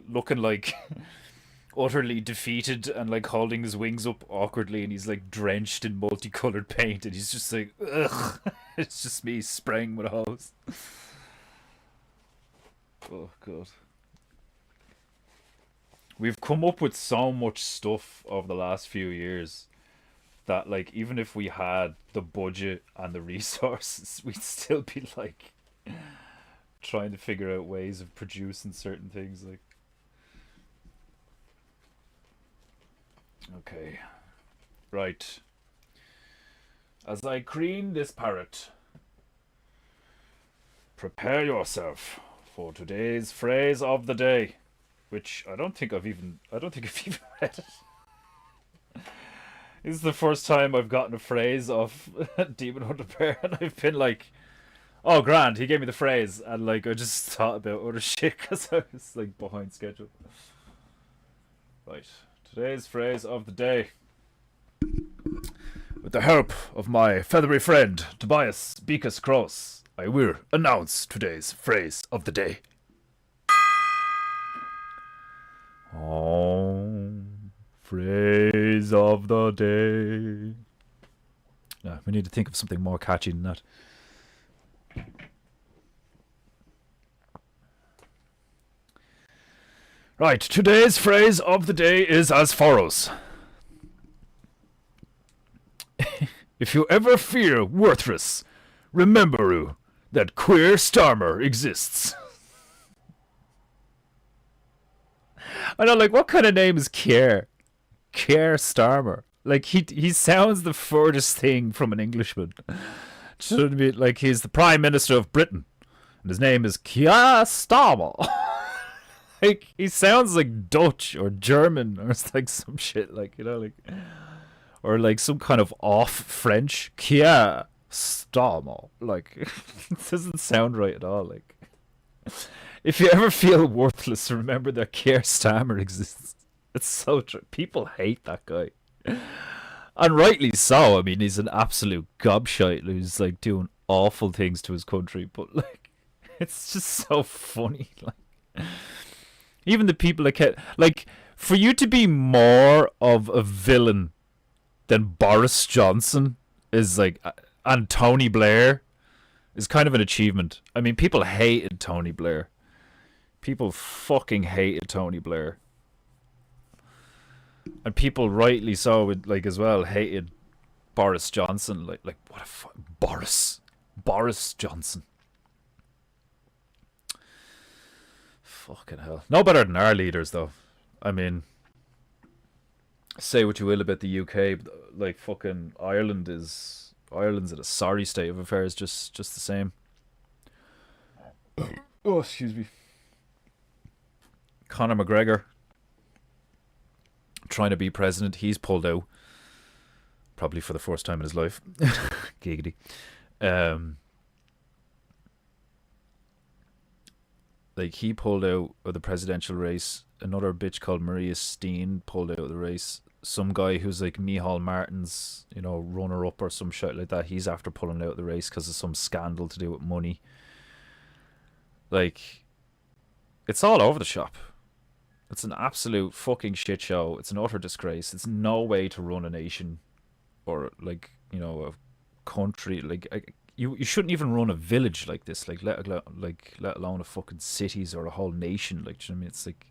looking like utterly defeated and like holding his wings up awkwardly, and he's like drenched in multicolored paint, and he's just like, ugh. It's just me spraying with a hose. Oh god. We've come up with so much stuff over the last few years that, like, even if we had the budget and the resources, we'd still be like trying to figure out ways of producing certain things. Like, Okay. Right. As I cream this parrot, prepare yourself for today's phrase of the day, which I don't think I've even read it. This is the first time I've gotten a phrase of Demon Hunter Bear, and I've been like, "Oh, grand!" He gave me the phrase, and like I just thought about other shit because I was like behind schedule. Right, today's phrase of the day. With the help of my feathery friend Tobias Beakus Cross, I will announce today's phrase of the day. Oh, phrase of the day. No, we need to think of something more catchy than that. Right, today's phrase of the day is as follows. If you ever feel worthless, remember that queer Starmer exists. I know, like, what kind of name is Kier? Kier Starmer. Like, he sounds the furthest thing from an Englishman. Shouldn't be like he's the Prime Minister of Britain, and his name is Kier Starmer. Like, he sounds like Dutch or German or like some shit, like, you know, like, or like some kind of off French. Kier Starmer. Like, it doesn't sound right at all. Like, if you ever feel worthless, remember that Keir Starmer exists. It's so true. People hate that guy. And rightly so. I mean, he's an absolute gobshite who's like doing awful things to his country. But like, it's just so funny. Like, even the people that can't, like, for you to be more of a villain than Boris Johnson is like, and Tony Blair is kind of an achievement. I mean, people hated Tony Blair. People fucking hated Tony Blair. And people rightly so would, like, as well, hated Boris Johnson. Like what a Boris Johnson. Fucking hell. No better than our leaders, though. I mean, say what you will about the UK, but like, fucking Ireland's in a sorry state of affairs, just the same. Oh, excuse me. Conor McGregor trying to be president, he's pulled out, probably for the first time in his life. Giggity. Like, he pulled out of the presidential race. Another bitch called Maria Steen pulled out of the race. Some guy who's like Micheál Martin's, you know, runner up or some shit like that, he's after pulling out of the race because of some scandal to do with money. Like, it's all over the shop. It's an absolute fucking shit show. It's an utter disgrace. It's no way to run a nation or, like, you know, a country. Like, you shouldn't even run a village like this. Like, let alone a fucking cities or a whole nation. Like, do you know what I mean? It's like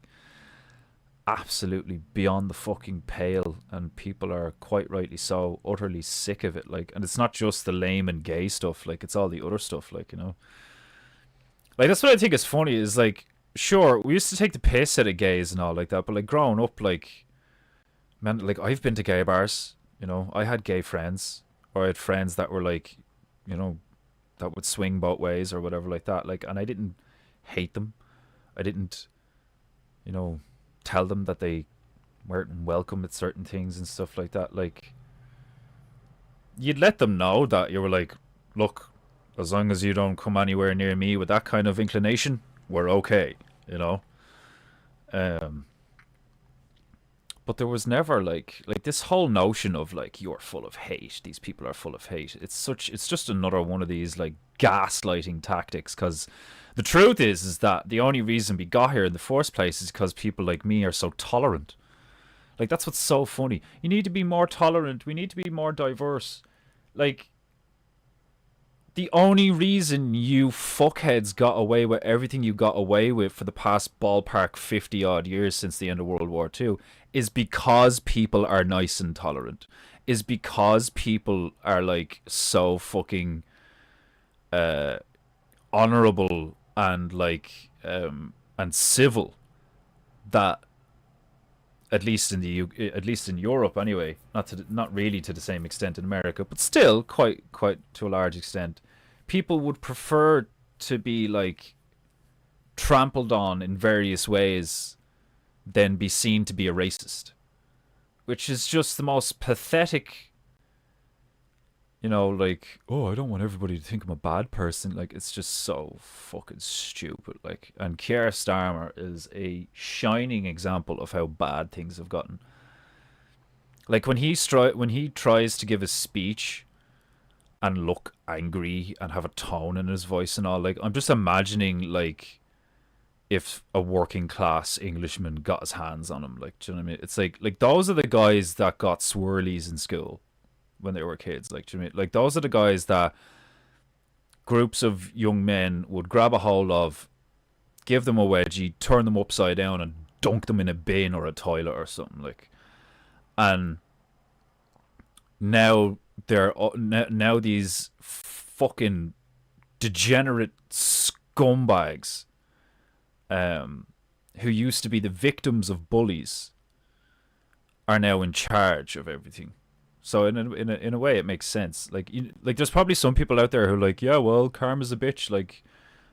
absolutely beyond the fucking pale, and people are quite rightly so utterly sick of it. Like, and it's not just the lame and gay stuff. Like, it's all the other stuff. Like, you know, like, that's what I think is funny. Is like, sure, we used to take the piss out of gays and all like that, but like, growing up, like, man, like, I've been to gay bars. You know, I had gay friends, or I had friends that were like, you know, that would swing both ways or whatever like that. Like, and I didn't hate them. I didn't, you know, tell them that they weren't welcome at certain things and stuff like that. Like, you'd let them know that you were like, look, as long as you don't come anywhere near me with that kind of inclination, we're okay, you know. But there was never like this whole notion of like, you're full of hate, these people are full of hate. It's just another one of these like gaslighting tactics, because the truth is that the only reason we got here in the first place is because people like me are so tolerant. Like, that's what's so funny. You need to be more tolerant. We need to be more diverse. Like, the only reason you fuckheads got away with everything you got away with for the past ballpark 50 odd years since the end of World War II is because people are nice and tolerant. Is because people are like so fucking honorable and like and civil, that at least in at least in Europe anyway. Not really to the same extent in America, but still quite to a large extent. People would prefer to be like trampled on in various ways than be seen to be a racist, which is just the most pathetic. Like, oh, I don't want everybody to think I'm a bad person. Like, it's just so fucking stupid. Like, and Keir Starmer is a shining example of how bad things have gotten. Like, when he tries to give a speech and look angry and have a tone in his voice and all, like, I'm just imagining, like, if a working class Englishman got his hands on him. Like, do you know what I mean? It's like those are the guys that got swirlies in school when they were kids. Like, do you know what I mean? Like, those are the guys that groups of young men would grab a hold of, give them a wedgie, turn them upside down, and dunk them in a bin or a toilet or something. Like, and now now these fucking degenerate scumbags, who used to be the victims of bullies, are now in charge of everything. So in a way, it makes sense. Like, like there's probably some people out there who are like, yeah, well, karma's a bitch. Like,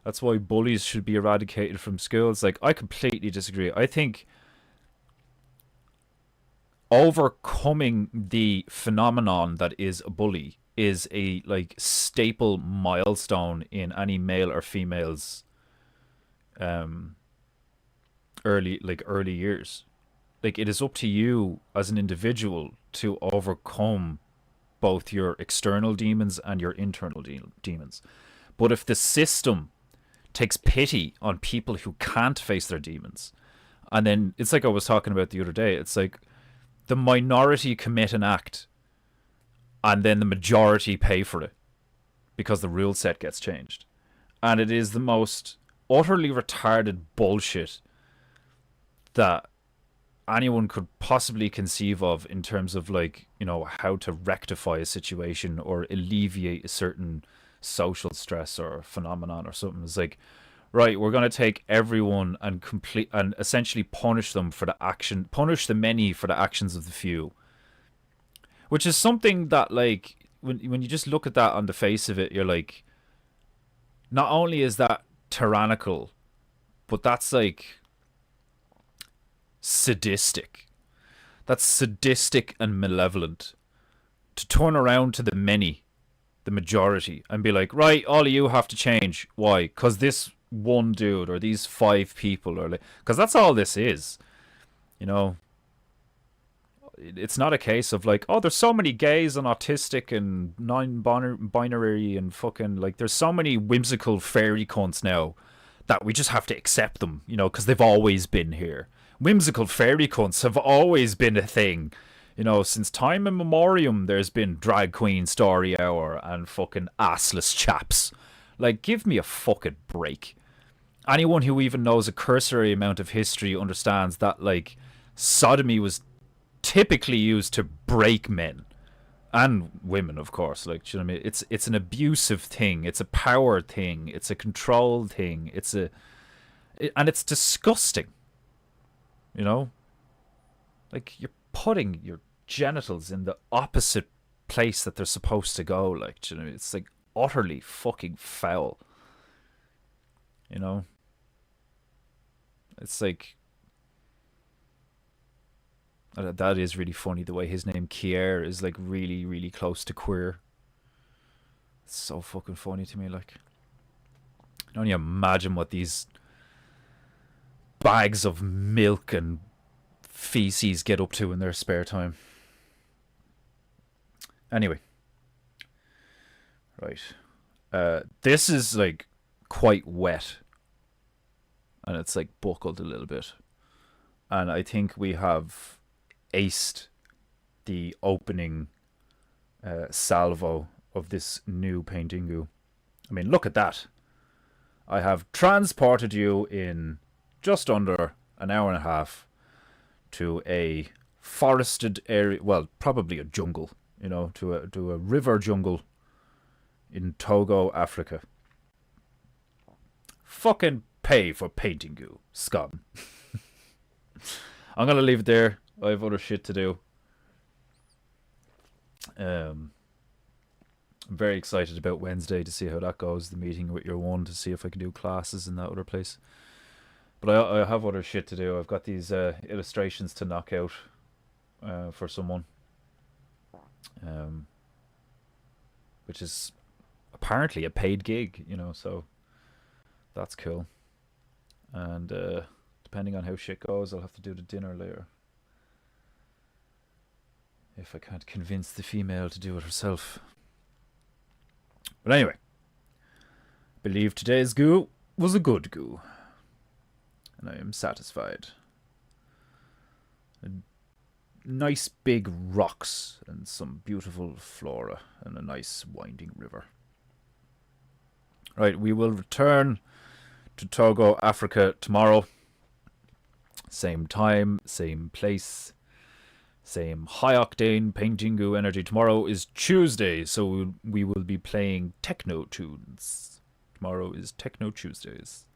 that's why bullies should be eradicated from schools. Like, I completely disagree. I think overcoming the phenomenon that is a bully is a like staple milestone in any male or female's early years. Like, it is up to you as an individual to overcome both your external demons and your internal demons. But if the system takes pity on people who can't face their demons, and then it's like I was talking about the other day, it's like the minority commit an act and then the majority pay for it because the rule set gets changed. And it is the most utterly retarded bullshit that anyone could possibly conceive of in terms of, like, how to rectify a situation or alleviate a certain social stress or phenomenon or something. It's like, right, we're going to take everyone and essentially punish the many for the actions of the few, which is something that, like, when you just look at that on the face of it, you're like, not only is that tyrannical, but that's like sadistic. That's sadistic and malevolent. To turn around to the many, the majority, and be like, right, all of you have to change. Why? Because this one dude or these 5 people, or like, because that's all this is. It's not a case of like, oh, there's so many gays and autistic and non-binary and fucking, like, there's so many whimsical fairy cunts now that we just have to accept them, because they've always been here. Whimsical fairy cunts have always been a thing. Since time immemorial, there's been drag queen story hour and fucking assless chaps. Like, give me a fucking break. Anyone who even knows a cursory amount of history understands that, like, sodomy was typically used to break men and women, of course. Like, do you know what I mean? It's an abusive thing. It's a power thing. It's a control thing. And it's disgusting. Like, you're putting your genitals in the opposite place that they're supposed to go. Like, do you know, it's like utterly fucking foul. It's like, that is really funny, the way his name Kier is like really, really close to queer. It's so fucking funny to me. Like, I can only imagine what these bags of milk and feces get up to in their spare time. Anyway, right, this is like quite wet, and it's like buckled a little bit, and I think we have aced the opening salvo of this new PEINTEINGU. I mean, look at that. I have transported you in just under an hour and a half to a forested area, well, probably a jungle, to a river jungle in Togo, Africa. Fucking pay for PEINTEINGU, scum. I'm going to leave it there. I have other shit to do. I'm very excited about Wednesday to see how that goes. The meeting with year one to see if I can do classes in that other place. But I have other shit to do. I've got these illustrations to knock out for someone, which is apparently a paid gig, you know. So that's cool. And depending on how shit goes, I'll have to do the dinner later. If I can't convince the female to do it herself. But anyway, I believe today's goo was a good goo. And I am satisfied. Nice big rocks and some beautiful flora and a nice winding river. Right, we will return to Togo, Africa tomorrow. Same time, same place. Same high-octane PEINTEINGU energy. Tomorrow is Tuesday, so we will be playing techno tunes. Tomorrow is Techno Tuesdays.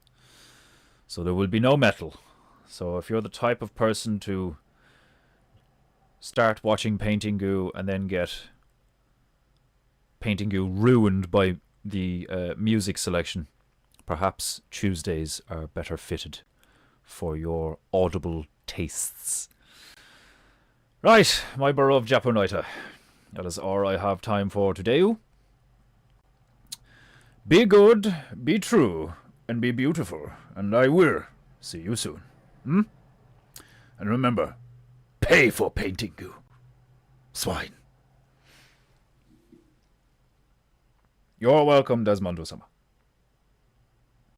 So there will be no metal. So if you're the type of person to start watching PEINTEINGU and then get PEINTEINGU ruined by the music selection, perhaps Tuesdays are better fitted for your audible tastes. Right, my beloved Japonaita. That is all I have time for today. Be good, be true, and be beautiful, and I will see you soon. And remember, pay for PEINTEINGU. Swine. You're welcome, Desmondo-sama.